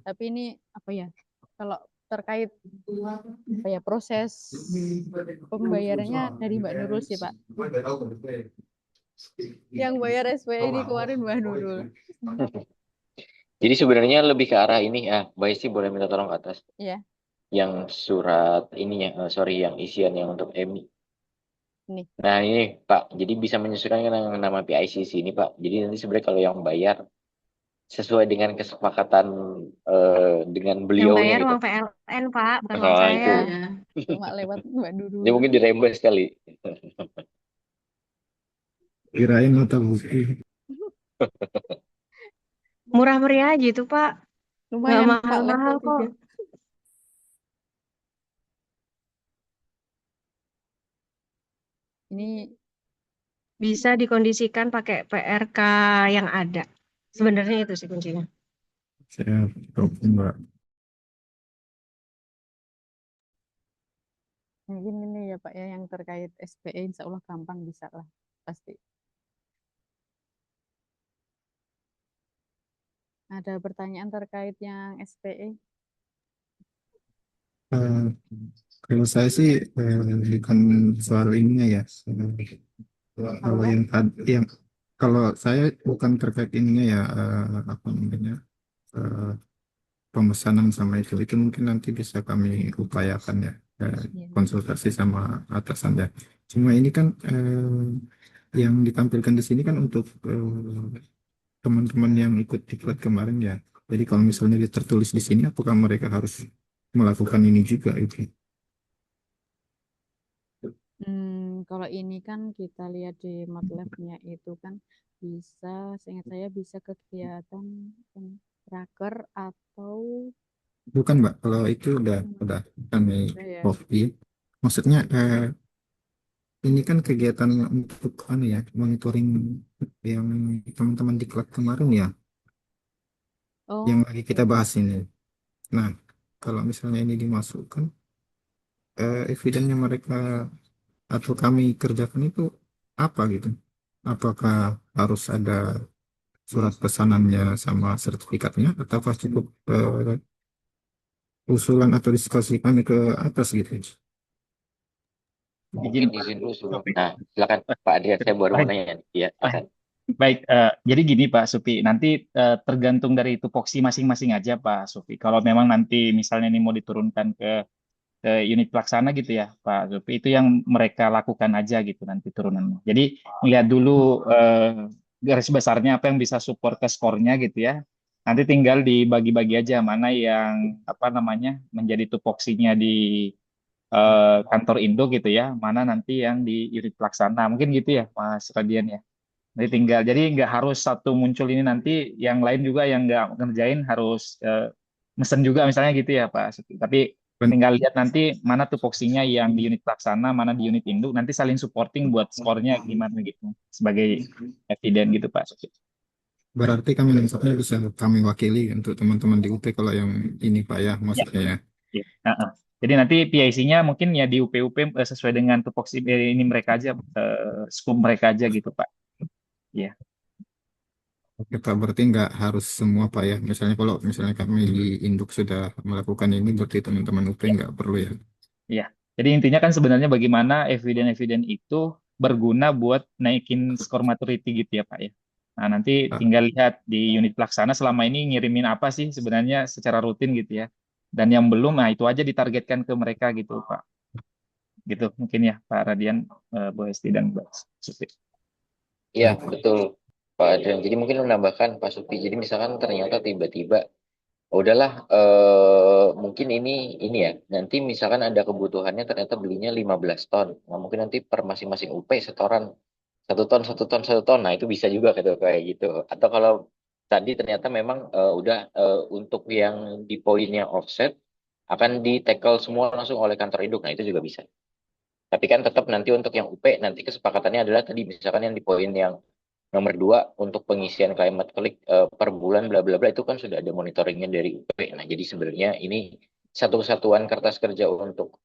Tapi ini apa ya? Kalau terkait apa ya, proses pembayarannya dari Mbak Nurul sih Pak. Yang bayar SPI ini kemarin Mbak Nurul. Jadi sebenarnya lebih ke arah ini Mbak Esti boleh minta tolong ke atas. Iya. Yang surat ininya, yang isian yang untuk EMI. Ini. Nah ini Pak, jadi bisa menyesuaikan dengan nama PICC ini Pak. Jadi nanti sebenarnya kalau yang bayar sesuai dengan kesepakatan dengan Yang beliaunya bayar gitu. uang PLN, Pak, bukan uang Nah saya. itu, Cuma lewat Mbak Nurul. ini mungkin dirembes sekali. Kirain nota bukti. Murah meriah aja itu, Pak. Nggak Lumayan Pak, mahal-mahal level kok. 3. Ini Bisa dikondisikan pakai PRK yang ada. Sebenarnya itu sih kuncinya. Saya telepon Mbak. mungkin ini ya Pak ya, yang terkait SPE insya Allah gampang bisa lah, pasti. Ada pertanyaan terkait yang SPE? Eh, Kalau saya sih bukan soal ininya ya. Kalau yang kalau saya bukan terkait ininya ya, apa namanya, eh, pemesanan sama itu mungkin nanti bisa kami upayakan ya, Iya. konsultasi sama atasan ya. Cuma ini kan yang ditampilkan di sini kan untuk teman-teman yang ikut diklat kemarin ya. Jadi kalau misalnya tertulis di sini, apakah mereka harus melakukan ini juga itu? Kalau ini kan kita lihat di MATLAB-nya itu kan bisa, seingat saya bisa kegiatan raker atau Bukan Mbak, kalau itu udah kami ya. copy. Maksudnya ini kan kegiatan untuk ya, monitoring yang teman-teman diklat kemarin ya, yang Oh, lagi kita bahas ini. Nah, kalau misalnya ini dimasukkan, evidennya mereka atau kami kerjakan itu apa gitu? Apakah harus ada surat pesanannya sama sertifikatnya, ataukah cukup usulan atau diskusi kami ke atas gitu? Mungkin izin dulu sebelum. Nah, silakan Pak Adrian, saya baru mau nanya nih. Ya, silakan. Baik, jadi gini Pak Supi, nanti tergantung dari tupoksi masing-masing aja Pak Supi. Kalau memang nanti misalnya ini mau diturunkan ke unit pelaksana gitu ya Pak Supi, itu yang mereka lakukan aja gitu nanti turunannya. Jadi melihat dulu garis besarnya apa yang bisa support ke skornya gitu ya. Nanti tinggal dibagi-bagi aja mana yang apa namanya menjadi tupoksinya di kantor induk gitu ya, mana nanti yang di unit pelaksana. Mungkin gitu ya Mas Radian ya. Jadi tinggal, jadi nggak harus satu muncul ini nanti, yang lain juga yang nggak ngerjain harus mesen juga misalnya gitu ya Pak. Tapi tinggal lihat nanti mana tupoksinya yang di unit pelaksana, mana di unit induk, nanti saling supporting buat skornya gimana gitu, sebagai eviden gitu Pak. Berarti kami nampaknya bisa kami wakili untuk teman-teman di UP kalau yang ini Pak ya, Ya, maksudnya ya. ya. Jadi nanti PIC-nya mungkin ya di UP-UP sesuai dengan tupoksi ini mereka aja, scope mereka aja gitu Pak. Ya. Oke Pak, berarti nggak harus semua Pak ya. Misalnya kalau misalnya kami di Induk sudah melakukan ini, berarti teman-teman UP nggak perlu ya. Iya, jadi intinya kan sebenarnya bagaimana eviden-eviden itu berguna buat naikin skor maturity gitu ya Pak ya. Nah, nanti Ah, tinggal lihat di unit pelaksana selama ini ngirimin apa sih sebenarnya secara rutin gitu ya. Dan yang belum, nah itu aja ditargetkan ke mereka gitu, Pak. Gitu mungkin ya, Pak Radian, Bu Hesti, dan Mbak Suti. Iya, baik. betul, Pak Adrian. Jadi mungkin menambahkan Pak Supi. Jadi misalkan ternyata tiba-tiba, "Oh, udahlah, mungkin ini ya. Nanti misalkan ada kebutuhannya ternyata belinya 15 ton. Nah, mungkin nanti per masing-masing UP setoran 1 ton, 1 ton, 1 ton. Nah, itu bisa juga gitu, kayak gitu. Atau kalau tadi ternyata memang udah untuk yang di poin yang offset akan di tackle semua langsung oleh kantor induk. Nah, itu juga bisa. Tapi kan tetap nanti untuk yang UP nanti kesepakatannya adalah tadi misalkan yang di poin yang nomor 2 untuk pengisian climate click per bulan bla bla bla itu kan sudah ada monitoringnya dari UP. Nah, jadi sebenarnya ini satu kesatuan kertas kerja untuk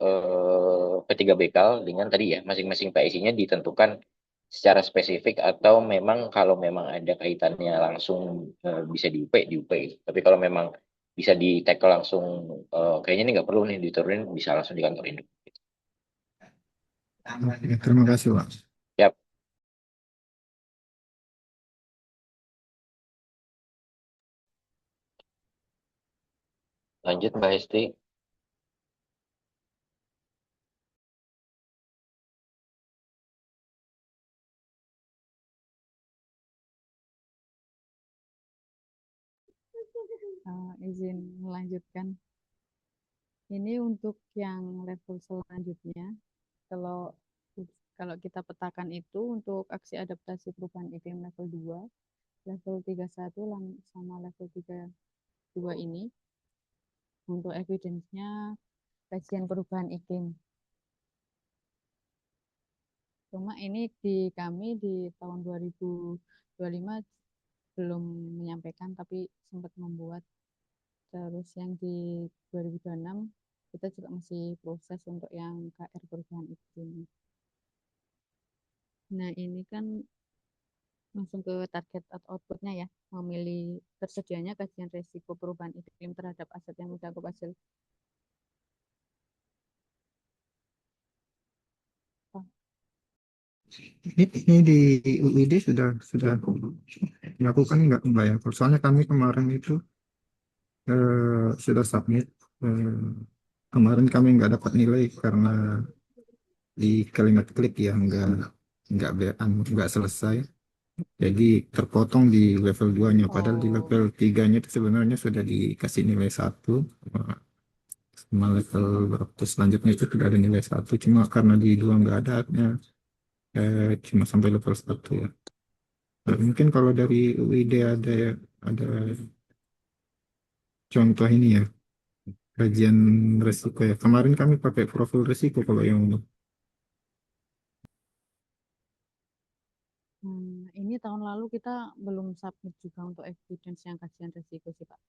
P3BKAL dengan tadi ya masing-masing PIC-nya ditentukan secara spesifik atau memang kalau memang ada kaitannya langsung bisa di UP gitu. Tapi kalau memang bisa di tackle langsung kayaknya ini nggak perlu nih diturunin bisa langsung di kantor induk. Ya, terima kasih, Pak. Yap, lanjut Mbak Hesti. Izin melanjutkan. Ini untuk yang level selanjutnya, kalau kalau kita petakan itu untuk aksi adaptasi perubahan iklim level 2, level 31 sama level 32 ini untuk evidence-nya kajian perubahan iklim. Cuma ini di kami di tahun 2025 belum menyampaikan, tapi sempat membuat. Terus yang di 2026 kita juga masih proses untuk yang KR perubahan iklim. Nah, ini kan langsung ke target atau outputnya ya, memilih tersedianya kajian resiko perubahan iklim terhadap aset yang mencakup hasil. Oh, Ini di UID sudah dilakukan nggak ya? Soalnya kami kemarin itu sudah submit. eh, Kemarin kami nggak dapat nilai karena di kalimat klik ya nggak selesai. Jadi terpotong di level 2-nya. Padahal di oh, level 3-nya itu sebenarnya sudah dikasih nilai 1. Sama level berapa selanjutnya itu sudah ada nilai 1. Cuma karena di 2 nggak ada, cuma sampai level 1 ya. Nah, mungkin kalau dari UID ada contoh ini ya, kajian resiko ya. Kemarin kami pakai profil resiko kalau yang ini tahun lalu kita belum submit juga untuk evidence yang kajian resiko sih Pak.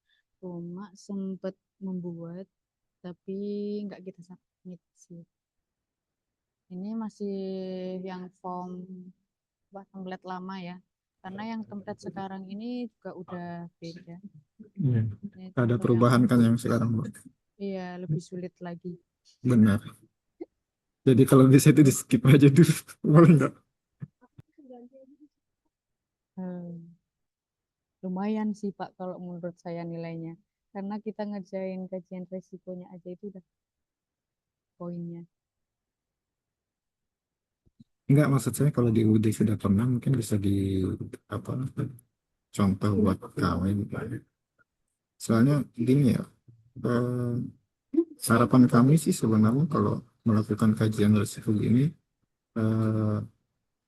Cuma sempat membuat, tapi nggak kita submit sih. Ini masih yang form template lama ya. Karena yang template sekarang ini juga udah beda. ya, Ini ada contoh yang perubahan kan yang sekarang, Mbak. iya lebih sulit lagi. Benar. Jadi kalau bisa itu di skip aja dulu, boleh nggak? Hmm, lumayan sih Pak kalau menurut saya nilainya. Karena kita ngerjain kajian resikonya aja itu udah poinnya. Enggak, maksud saya kalau di UD sudah pernah mungkin bisa di apa contoh buat kami. Soalnya gini ya, eh, harapan kami sih sebenarnya kalau melakukan kajian risiko ini eh,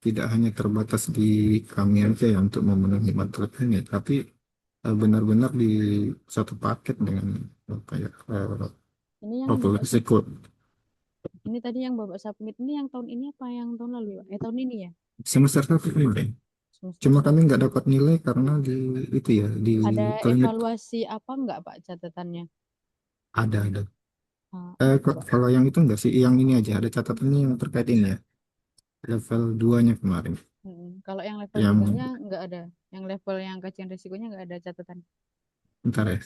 tidak hanya terbatas di kami aja ya untuk memenuhi materi ini, tapi benar-benar di satu paket dengan apa ya Ini yang profil Bapak risiko. ini tadi yang Bapak submit ini yang tahun ini apa yang tahun lalu ya? Tahun ini ya? Semester satu ini. Semester Cuma kami satu. nggak dapat nilai karena di itu ya di Ada kalimat evaluasi apa enggak Pak catatannya? ada. Apa tuh? Kalau yang itu enggak sih, yang ini aja ada catatannya yang terkait ini ya, level 2-nya kemarin. Kalau yang level Yang tiganya enggak ada. Yang level yang kajian risikonya enggak ada catatan. bentar ya.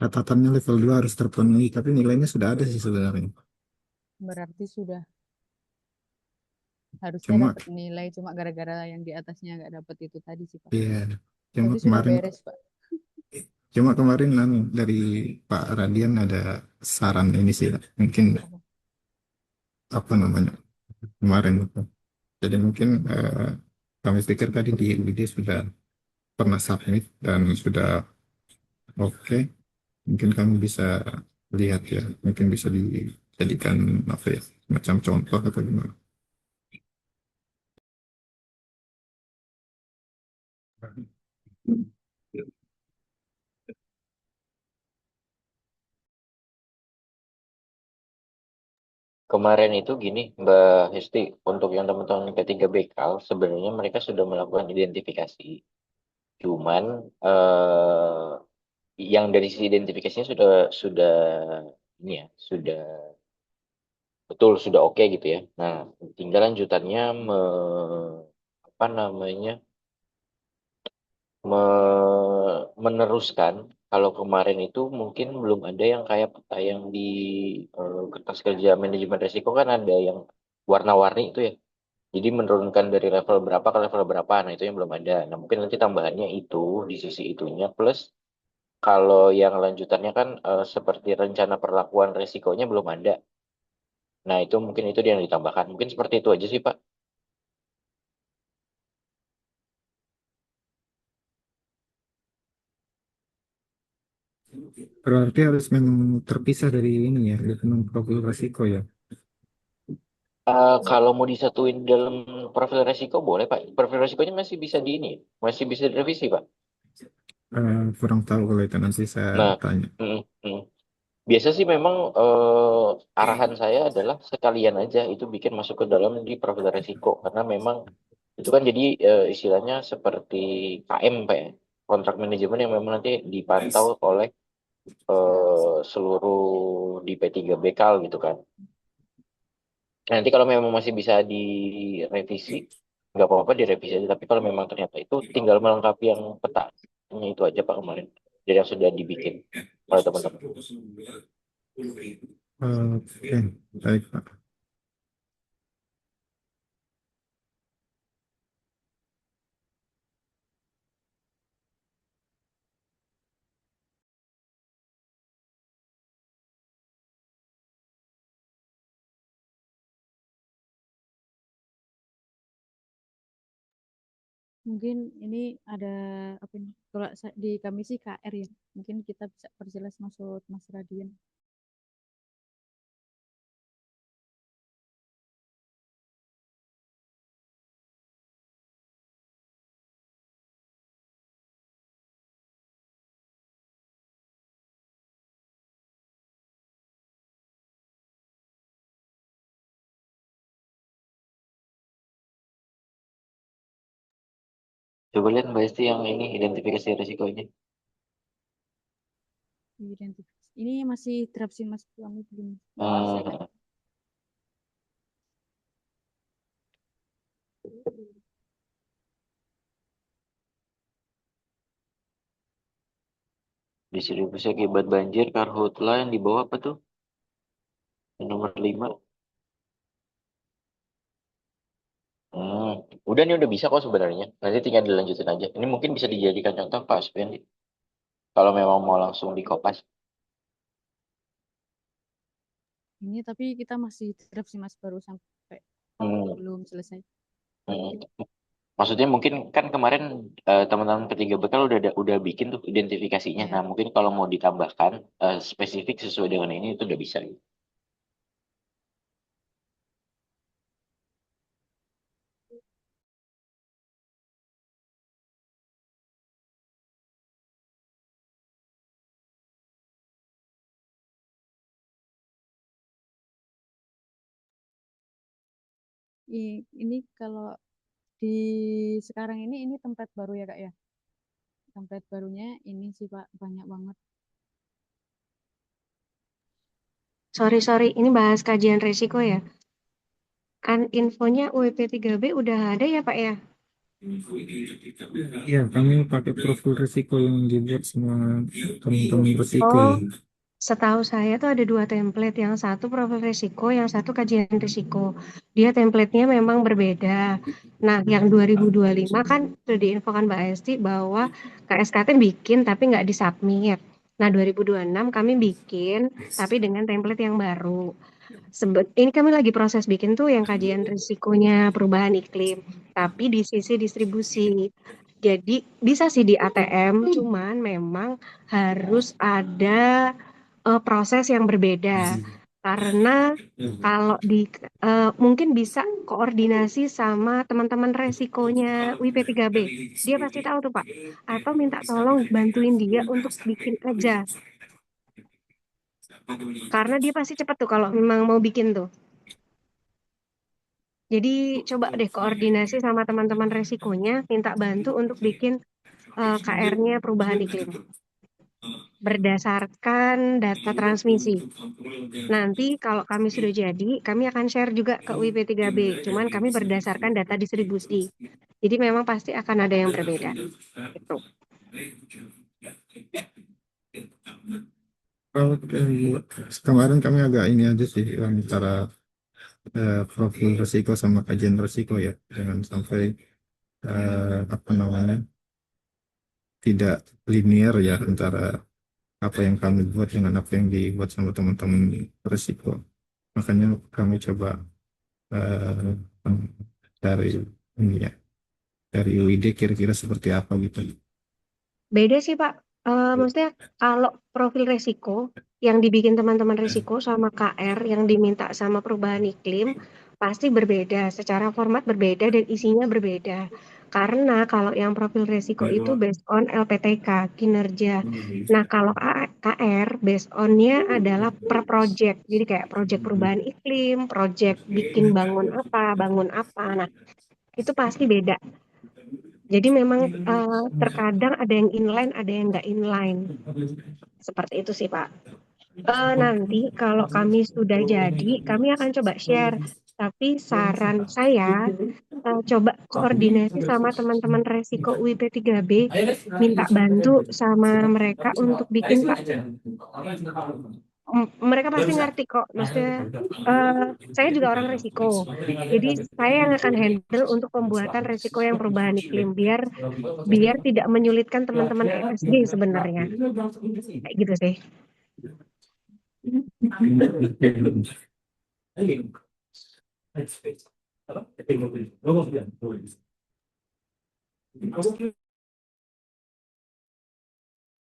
catatannya level 2 harus terpenuhi, tapi nilainya sudah ada sih sebenarnya. Berarti sudah harusnya Cuma dapat nilai, cuma gara-gara yang di atasnya nggak dapat itu tadi sih Pak. ya, cuma Berarti sudah kemarin beres Pak. dari Pak Radian ada saran ini sih, mungkin apa namanya kemarin itu. Jadi mungkin kami pikir tadi di UID sudah pernah submit dan sudah oke. Mungkin kami bisa lihat ya, mungkin bisa dijadikan apa ya, macam contoh atau gimana. Kemarin itu gini, Mbak Hesti, untuk yang teman-teman P3 Bekal, sebenarnya mereka sudah melakukan identifikasi. Cuman yang dari sisi identifikasinya sudah ini ya, sudah betul sudah oke gitu ya. Nah, tinggal lanjutannya apa namanya? Meneruskan. Kalau kemarin itu mungkin belum ada yang kayak peta yang di kertas kerja manajemen risiko kan ada yang warna-warni itu ya. Jadi menurunkan dari level berapa ke level berapa, nah itu yang belum ada. Nah mungkin nanti tambahannya itu di sisi itunya, plus kalau yang lanjutannya kan seperti rencana perlakuan risikonya belum ada. Nah itu mungkin itu yang ditambahkan. Mungkin seperti itu aja sih Pak. Berarti harus memang terpisah dari ini ya, dengan profil resiko ya. Kalau mau disatuin dalam profil resiko boleh Pak. Profil resikonya masih bisa di ini, masih bisa direvisi Pak. Kurang tahu kalau itu nanti saya Nah, tanya. mm, mm. Biasa sih memang arahan saya adalah sekalian aja itu bikin masuk ke dalam di profil resiko karena memang itu kan jadi istilahnya seperti KM Pak ya, kontrak manajemen yang memang nanti dipantau oleh seluruh di P3 Bekal gitu kan. Nanti kalau memang masih bisa direvisi, nggak apa-apa direvisi aja. Tapi kalau memang ternyata itu tinggal melengkapi yang petanya itu aja Pak kemarin. Jadi yang sudah dibikin oleh teman-teman. Oke, baik Pak. Mungkin ini ada apa nih? Kalau di kami sih KR ya. Mungkin kita bisa perjelas maksud Mas Radian. Coba lihat Mbak Esti yang ini identifikasi risiko ini. Identifikasi. Ini masih draft sih Mas, kami belum selesai. Hmm, distribusi akibat banjir karhutla yang di bawah apa tuh? Yang nomor 5. Hmm, udah nih udah bisa kok sebenarnya. Nanti tinggal dilanjutin aja. Ini mungkin bisa dijadikan contoh Pak Aspendi. Kalau memang mau langsung dikopas. Ini tapi kita masih draft sih Mas, baru sampai Hmm, belum selesai. hmm. Maksudnya mungkin kan kemarin teman-teman ketiga bekal udah bikin tuh identifikasinya. Ya, Nah mungkin kalau mau ditambahkan spesifik sesuai dengan ini itu udah bisa. ini kalau di sekarang ini template baru ya Kak ya. Template barunya ini sih Pak, banyak banget. Sorry, ini bahas kajian resiko ya. Kan infonya UEP 3B udah ada ya Pak ya? Iya, kami pakai profil risiko yang dibuat sama teman-teman risiko. Oh, setahu saya tuh ada dua template, yang satu profil risiko, yang satu kajian risiko. Dia template-nya memang berbeda. Nah, yang 2025 kan sudah diinfokan Mbak Esti bahwa KSKT bikin tapi nggak disubmit. Nah, 2026 kami bikin tapi dengan template yang baru. Ini kami lagi proses bikin tuh yang kajian risikonya perubahan iklim, tapi di sisi distribusi. Jadi bisa sih di ATM, cuman memang harus ada proses yang berbeda. Karena kalau mungkin bisa koordinasi sama teman-teman resikonya WP3B. Dia pasti tahu tuh Pak. Atau minta tolong bantuin dia untuk bikin aja. Karena dia pasti cepat tuh kalau memang mau bikin tuh. Jadi coba deh koordinasi sama teman-teman resikonya, minta bantu untuk bikin KR-nya perubahan iklim berdasarkan data transmisi. Nanti kalau kami sudah jadi, kami akan share juga ke WP3B. Cuman kami berdasarkan data distribusi. Jadi memang pasti akan ada yang berbeda. Gitu. Kalau kemarin kami agak ini aja sih antara profil risiko sama kajian risiko ya, jangan sampai apa namanya tidak linear ya antara apa yang kami buat dengan apa yang dibuat sama teman-teman risiko. Makanya kami coba eh, dari ini ya, dari UID kira-kira seperti apa gitu. Beda sih Pak. Maksudnya kalau profil resiko yang dibikin teman-teman risiko sama KR yang diminta sama perubahan iklim pasti berbeda. Secara format berbeda dan isinya berbeda. Karena kalau yang profil resiko itu based on LPTK, kinerja. Nah kalau KR based on-nya adalah per project. Jadi kayak project perubahan iklim, project bikin bangun apa. Nah itu pasti beda. Jadi memang terkadang ada yang inline, ada yang nggak inline. Seperti itu sih, Pak. Nanti kalau kami sudah jadi, kami akan coba share. Tapi saran saya, coba koordinasi sama teman-teman resiko UIP3B, minta bantu sama mereka untuk bikin, Pak. Mereka pasti ngerti kok. Maksudnya, saya juga orang resiko. Jadi saya yang akan handle untuk pembuatan resiko yang perubahan iklim biar biar tidak menyulitkan teman-teman ESG sebenarnya. Kayak gitu sih.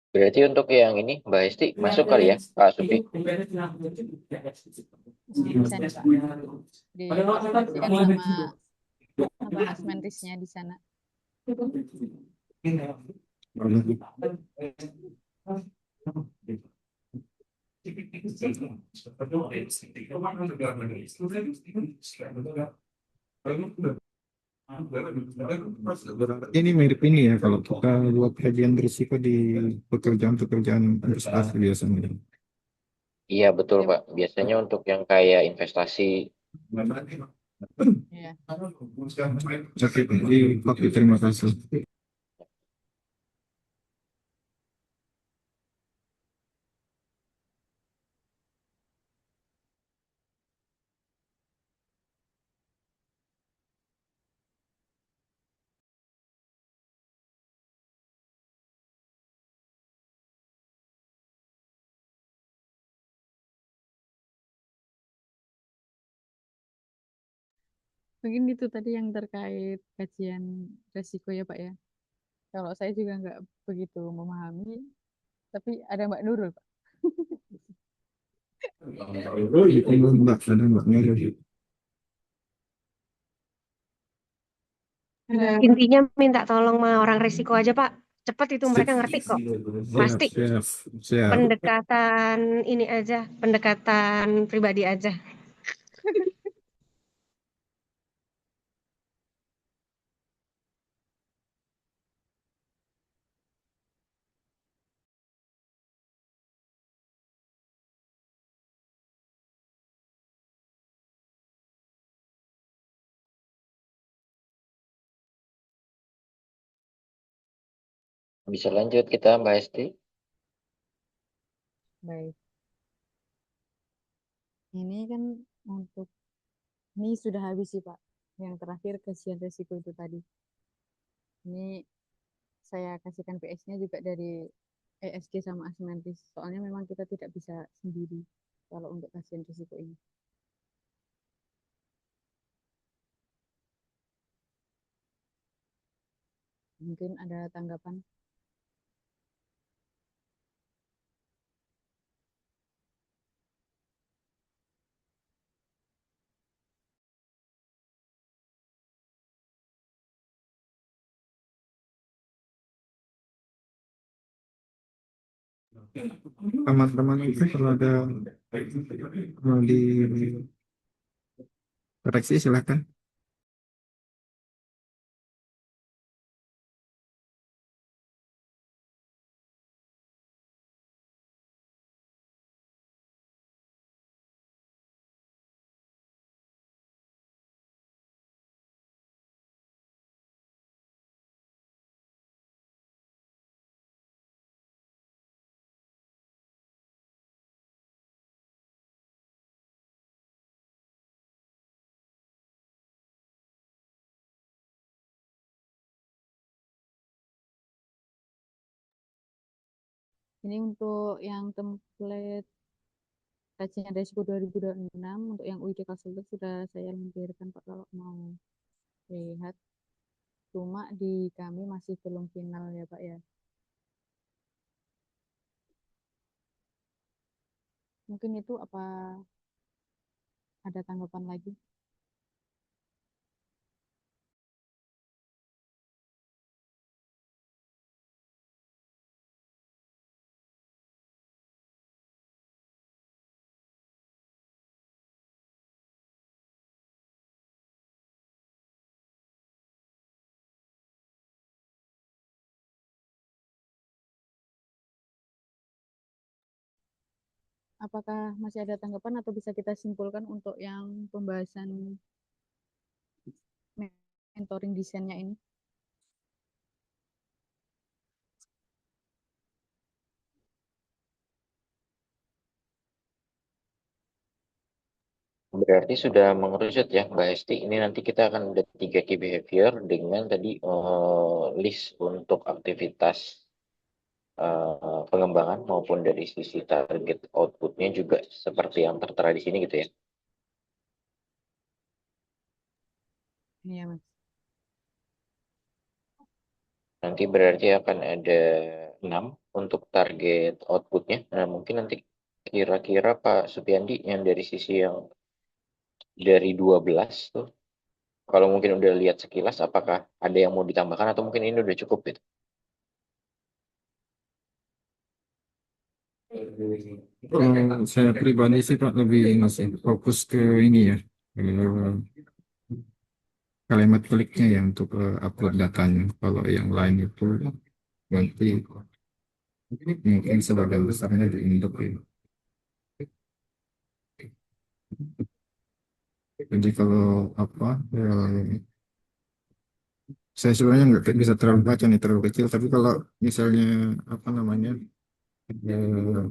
Berarti untuk yang ini Mbak Esti masuk kali ya, Pak Sufi? Bisa nih Pak. Dikoordinasikan sama Mas Menrisnya di sana. Ini mirip ini ya kalau kita buat kajian risiko di pekerjaan-pekerjaan investasi biasanya. Iya betul Pak. Biasanya untuk yang kayak investasi. Iya. Oke, jadi terima kasih. Mungkin itu tadi yang terkait kajian resiko ya Pak ya. Kalau saya juga nggak begitu memahami, tapi ada Mbak Nurul Pak. Intinya minta tolong sama orang resiko aja, Pak. Cepat itu mereka ngerti kok. Pasti. Siap. Pendekatan ini aja, pendekatan pribadi aja. Bisa lanjut kita Mbak Esti. Baik. Ini kan untuk ini sudah habis sih Pak. Yang terakhir kajian resiko itu tadi. Ini saya kasihkan PS-nya juga dari ESG sama Asmentis. Soalnya memang kita tidak bisa sendiri kalau untuk kajian risiko ini. Mungkin ada tanggapan? Teman-teman itu kalau ada mau dikoreksi silakan. Ini untuk yang template kajian resiko 2026 untuk yang UID Konsultan sudah saya lampirkan Pak kalau mau lihat. Cuma di kami masih belum final ya Pak ya. Mungkin itu apa ada tanggapan lagi? Apakah masih ada tanggapan atau bisa kita simpulkan untuk yang pembahasan mentoring desainnya ini? Berarti sudah mengerucut ya Mbak Esti. Ini nanti kita akan ada 3 key behavior dengan tadi list untuk aktivitas pengembangan maupun dari sisi target outputnya juga seperti yang tertera di sini gitu ya. Iya Mas. Nanti berarti akan ada 6 untuk target outputnya. Nah mungkin nanti kira-kira Pak Supiandi yang dari sisi yang dari 12 tuh, kalau mungkin udah lihat sekilas, apakah ada yang mau ditambahkan atau mungkin ini udah cukup gitu? Saya pribadi sih Pak lebih masih fokus ke ini ya, kalimat kliknya ya untuk upload datanya. Kalau yang lain itu nanti mungkin sebagian besarnya di Indo ya. Jadi kalau apa saya sebenarnya nggak bisa terlalu baca nih terlalu kecil. Tapi kalau misalnya apa namanya eh,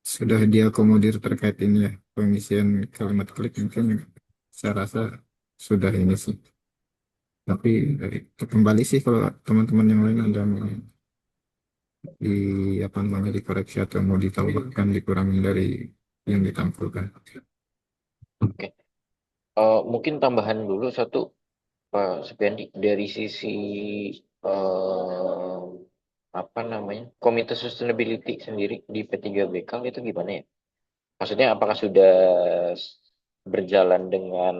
sudah diakomodir terkait ini ya pengisian kalimat klik mungkin saya rasa sudah ini sih. Tapi kembali sih kalau teman-teman yang lain ada mau di apa namanya dikoreksi atau mau ditambahkan dikurangin dari yang ditampilkan. Oke. Mungkin tambahan dulu satu Pak Supiandi dari sisi eh, apa namanya Komite Sustainability sendiri di P3BK itu gimana ya? Maksudnya apakah sudah berjalan dengan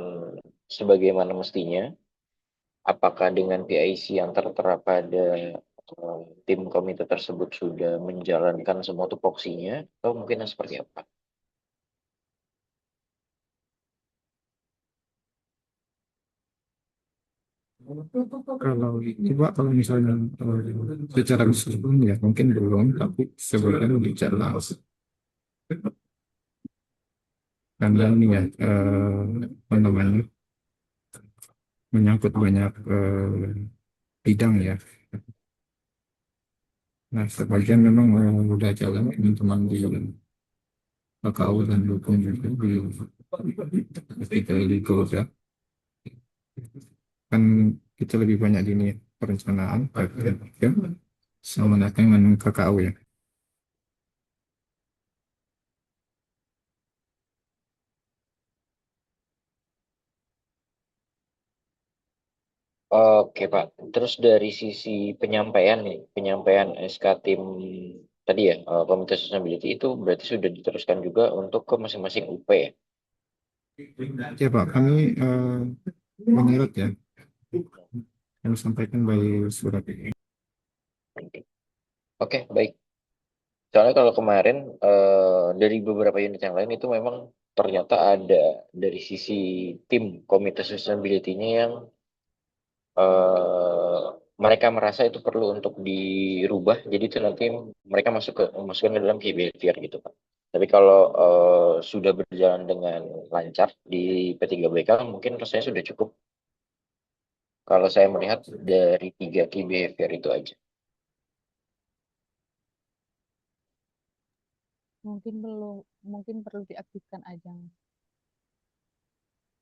sebagaimana mestinya? Apakah dengan PIC yang tertera pada tim komite tersebut sudah menjalankan semua tupoksinya atau mungkin seperti apa? Kalau coba kalau misalnya secara keseluruhan ya mungkin belum, tapi sebenarnya bicara karena ini ya apa namanya menyangkut banyak bidang ya. Nah, sebagian memang udah jalan teman-teman di KKU dan dukung juga di ketika Liga udah kan kita lebih banyak di ini perencanaan ya, sama dengan KKU ya. Oke Pak, terus dari sisi penyampaian nih, penyampaian SK tim tadi ya, Komite Sustainability itu berarti sudah diteruskan juga untuk ke masing-masing UP ya? Ya Pak, kami menyerut ya, kami sampaikan by surat ini. Oke, baik. Soalnya kalau kemarin dari beberapa unit yang lain itu memang ternyata ada dari sisi tim Komite Sustainability-nya yang eh, mereka merasa itu perlu untuk dirubah, jadi itu nanti mereka masukkan ke dalam key behavior gitu Pak. Tapi kalau sudah berjalan dengan lancar di P3BK mungkin rasanya sudah cukup. Kalau saya melihat dari 3 key behavior itu aja. Mungkin perlu diaktifkan aja.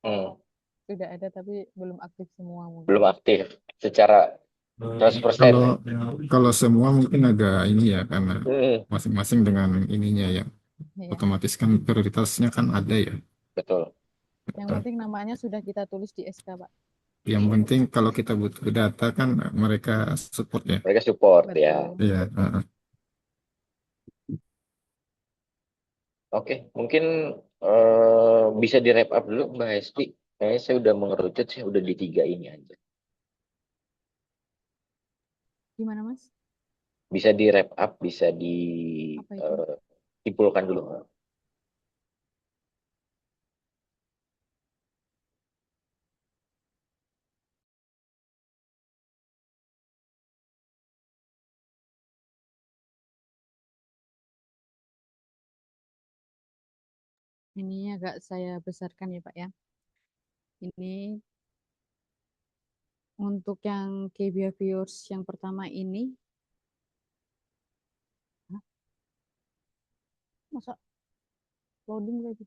Hmm, Sudah ada tapi belum aktif semua mungkin. belum aktif secara 100%. Kalau semua mungkin agak ini ya, karena Hmm, masing-masing dengan ininya ya, Iya. otomatis kan prioritasnya kan ada ya. betul. Yang penting namanya sudah kita tulis di SK Pak. Yang penting kalau kita butuh data kan mereka support ya. Mereka support ya. Betul. Iya. Oke, mungkin bisa di wrap up dulu Mbak Hesti. Kayaknya saya udah mengerucut sih, udah di 3 ini aja. Gimana Mas? Bisa di wrap up, bisa Apa itu? disimpulkan dulu. Ini agak saya besarkan ya Pak ya. Ini untuk yang key behaviors yang pertama ini. Hah? Masa loading lagi?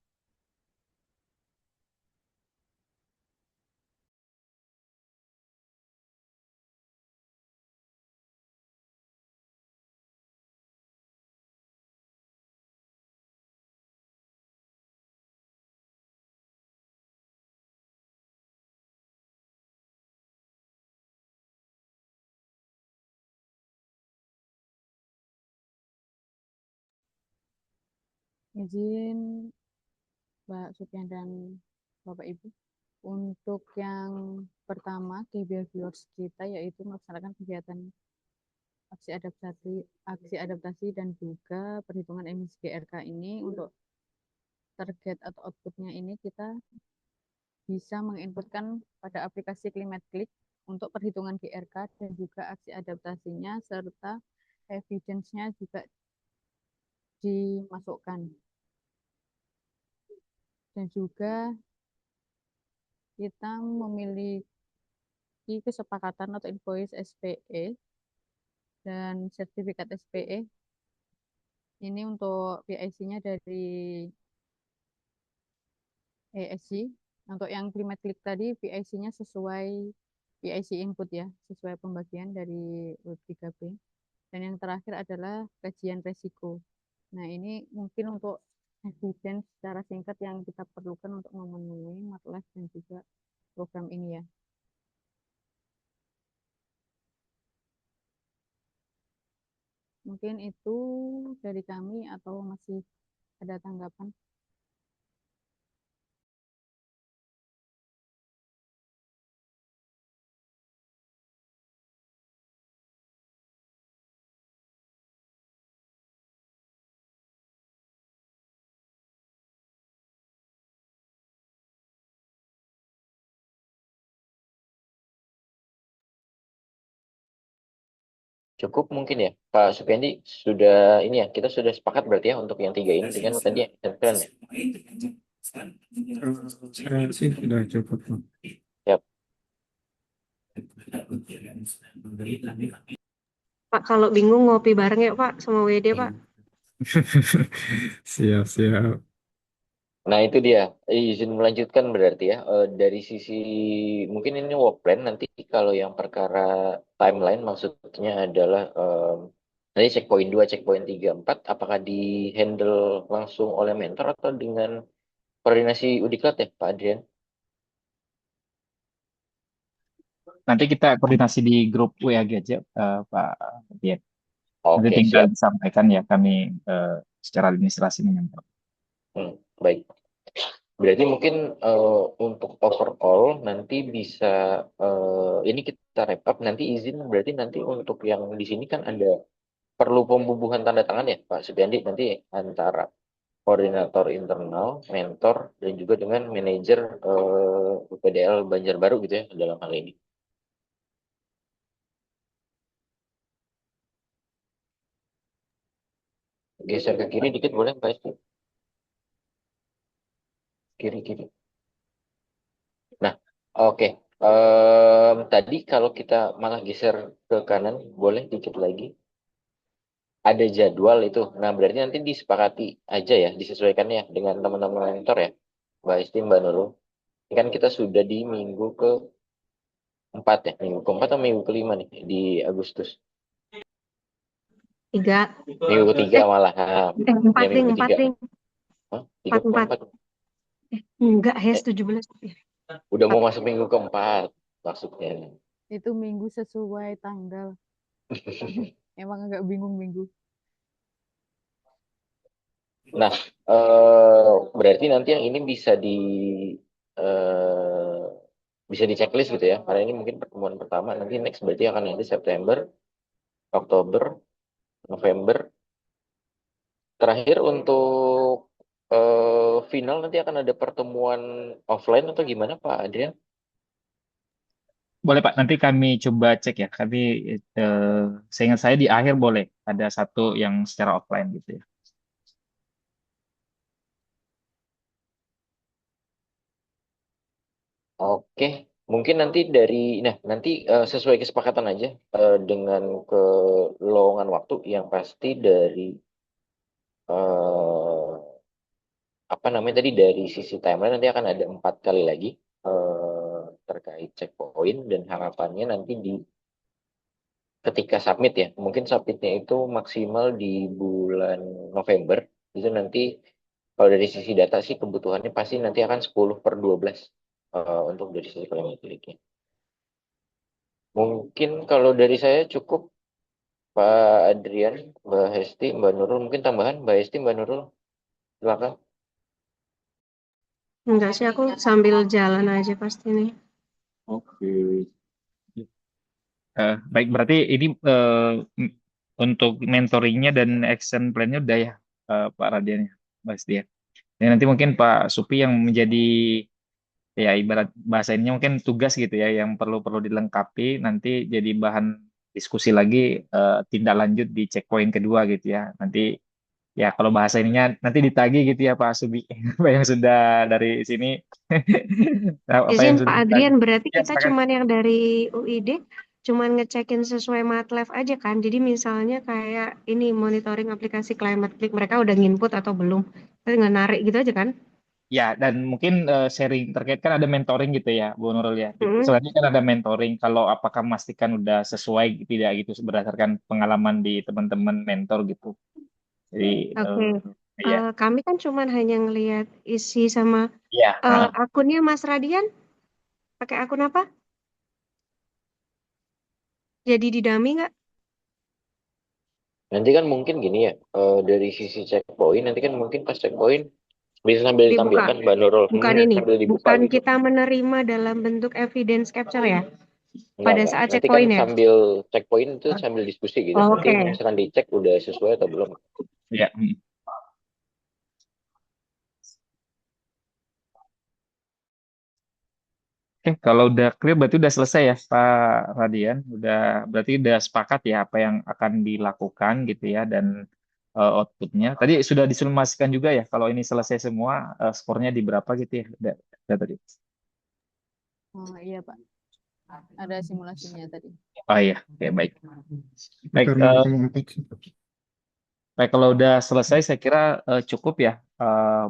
Izin Mbak Supian dan Bapak Ibu. Untuk yang pertama, key behaviors kita yaitu melaksanakan kegiatan aksi adaptasi dan juga perhitungan emisi GRK ini. Untuk target atau outputnya ini kita bisa menginputkan pada aplikasi Climate Click untuk perhitungan GRK dan juga aksi adaptasinya serta evidence-nya juga dimasukkan. Dan juga kita memiliki kesepakatan atau invoice SPE dan sertifikat SPE. Ini untuk PIC-nya dari ESG. Untuk yang Climate Click tadi, PIC-nya sesuai PIC input ya, sesuai pembagian dari Web 3B. Dan yang terakhir adalah kajian resiko. Nah, ini mungkin untuk evidence secara singkat yang kita perlukan untuk memenuhi MATLAB dan juga program ini ya. Mungkin itu dari kami atau masih ada tanggapan? Cukup mungkin ya, Pak Supiandi sudah ini ya, kita sudah sepakat berarti ya untuk yang 3 ini dengan tadi ya, plan ya. Saya sih sudah cukup. Yap. Pak, kalau bingung ngopi bareng ya Pak sama WD Pak. Siap, siap. Nah, itu dia. Izin melanjutkan berarti ya. Dari sisi mungkin ini work plan nanti kalau yang perkara timeline maksudnya adalah nanti checkpoint 2, checkpoint 3, 4 apakah di handle langsung oleh mentor atau dengan koordinasi Udiklat ya, Pak Adrian? Nanti kita koordinasi di grup WA aja, Pak Dian. Nanti Oke, tinggal siap. disampaikan ya kami secara administrasi menyampaikan. Baik. Berarti mungkin untuk overall nanti bisa ini kita wrap up nanti izin berarti nanti untuk yang di sini kan ada perlu pembubuhan tanda tangan ya Pak Supiandi nanti antara koordinator internal, mentor dan juga dengan manajer UPDL Banjarbaru gitu ya dalam hal ini. Geser ke kiri dikit boleh Pak Esti? Kiri-kiri. Nah, oke. Tadi kalau kita malah geser ke kanan, boleh dikit lagi. Ada jadwal itu. Nah, berarti nanti disepakati aja ya, disesuaikan ya dengan teman-teman mentor ya, Mbak Isti, Mbak Nurul. Ini kan kita sudah di minggu keempat ya, minggu keempat atau minggu kelima nih di Agustus. 3. Minggu ketiga malah. Empat Ya ding, minggu 4 ketiga. ding. Hah? Tiga 4, 4. keempat. Enggak, Eh, 17. udah mau masuk minggu keempat maksudnya. Itu minggu sesuai tanggal. Emang agak bingung minggu. Nah, berarti nanti yang ini eh, bisa di checklist gitu ya. Karena ini mungkin pertemuan pertama. Nanti next berarti akan nanti September, Oktober, November. Terakhir untuk final nanti akan ada pertemuan offline atau gimana Pak Adrian? Boleh Pak, nanti kami coba cek ya. Kami seingat saya di akhir boleh ada satu yang secara offline gitu ya. Oke, mungkin nanti nanti sesuai kesepakatan aja dengan ke lowongan waktu yang pasti dari eh, apa namanya tadi dari sisi timeline nanti akan ada 4 kali lagi terkait checkpoint dan harapannya nanti ketika submit ya mungkin submitnya itu maksimal di bulan November itu nanti kalau dari sisi data sih kebutuhannya pasti nanti akan 10/12 untuk dari sisi kliniknya. Mungkin kalau dari saya cukup Pak Adrian, Mbak Hesti, Mbak Nurul mungkin tambahan Mbak Hesti, Mbak Nurul silakan. Enggak sih, aku sambil jalan aja pasti nih. Oke. Baik, berarti ini untuk mentoringnya dan action plan-nya udah ya, Pak Radian ya, Mas Dia. Dan nanti mungkin Pak Supi yang menjadi ya ibarat bahasa ininya mungkin tugas gitu ya, yang perlu dilengkapi nanti jadi bahan diskusi lagi tindak lanjut di checkpoint kedua gitu ya. Nanti ya kalau bahasa ininya nanti ditagih gitu ya Pak Subi, apa yang sudah dari sini, apa yang Izin sudah Pak ditagih. Adrian, berarti Ya, kita silakan. cuman yang dari UID cuman ngecekin sesuai MATLAB aja kan. Jadi misalnya kayak ini monitoring aplikasi Climate Click, mereka udah nginput atau belum. Kita tinggal narik gitu aja kan. Ya, dan mungkin sharing terkait kan ada mentoring gitu ya, Bu Nurul ya. Mm-mm. Selanjutnya kan ada mentoring kalau apakah memastikan udah sesuai tidak gitu berdasarkan pengalaman di teman-teman mentor gitu. Jadi Oke. ya, Kami kan cuman hanya ngelihat isi sama ya, heeh. akunnya Mas Radian. Pakai akun apa? Jadi didami nggak? Nanti kan mungkin gini ya, dari sisi checkpoint, nanti kan mungkin pas checkpoint bisa sambil Dibuka. ditampilkan Mbak Nurul, Bukan ini. sambil dibuka Bukan gitu. kita menerima dalam bentuk evidence capture ya. Enggak, Pada enggak. saat Nanti kan checkpoint ya. sambil checkpoint itu sambil diskusi gitu. Oh, Nanti oke. misalkan dicek udah sesuai atau belum. Ya. Oke, kalau udah clear berarti udah selesai ya Pak Radian. Berarti udah sepakat ya apa yang akan dilakukan gitu ya dan outputnya. Tadi sudah disimulasikan juga ya kalau ini selesai semua skornya di berapa gitu ya. Udah tadi. Oh iya Pak. Ada simulasinya tadi. Oh iya, oke baik. Baik, Karena kelompok baik, kalau udah selesai saya kira cukup ya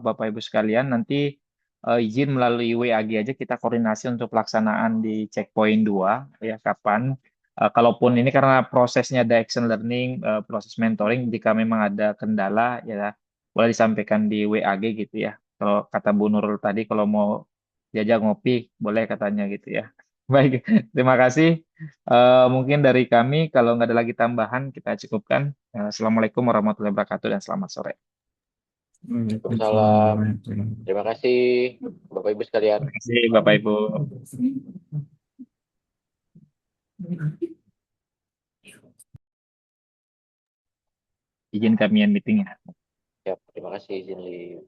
Bapak Ibu sekalian. Nanti izin melalui WAG aja kita koordinasi untuk pelaksanaan di checkpoint 2 ya kapan. Kalaupun ini karena prosesnya ada action learning, proses mentoring, jika memang ada kendala ya boleh disampaikan di WAG gitu ya. Kalau kata Bu Nurul tadi kalau mau diajak ngopi boleh katanya gitu ya. Baik, terima kasih. Mungkin dari kami kalau nggak ada lagi tambahan kita cukupkan. Assalamualaikum warahmatullahi wabarakatuh dan selamat sore. Waalaikumsalam. Terima kasih Bapak Ibu sekalian. Terima kasih Bapak Ibu. Izin kami yang meeting ya. Ya, terima kasih izin live.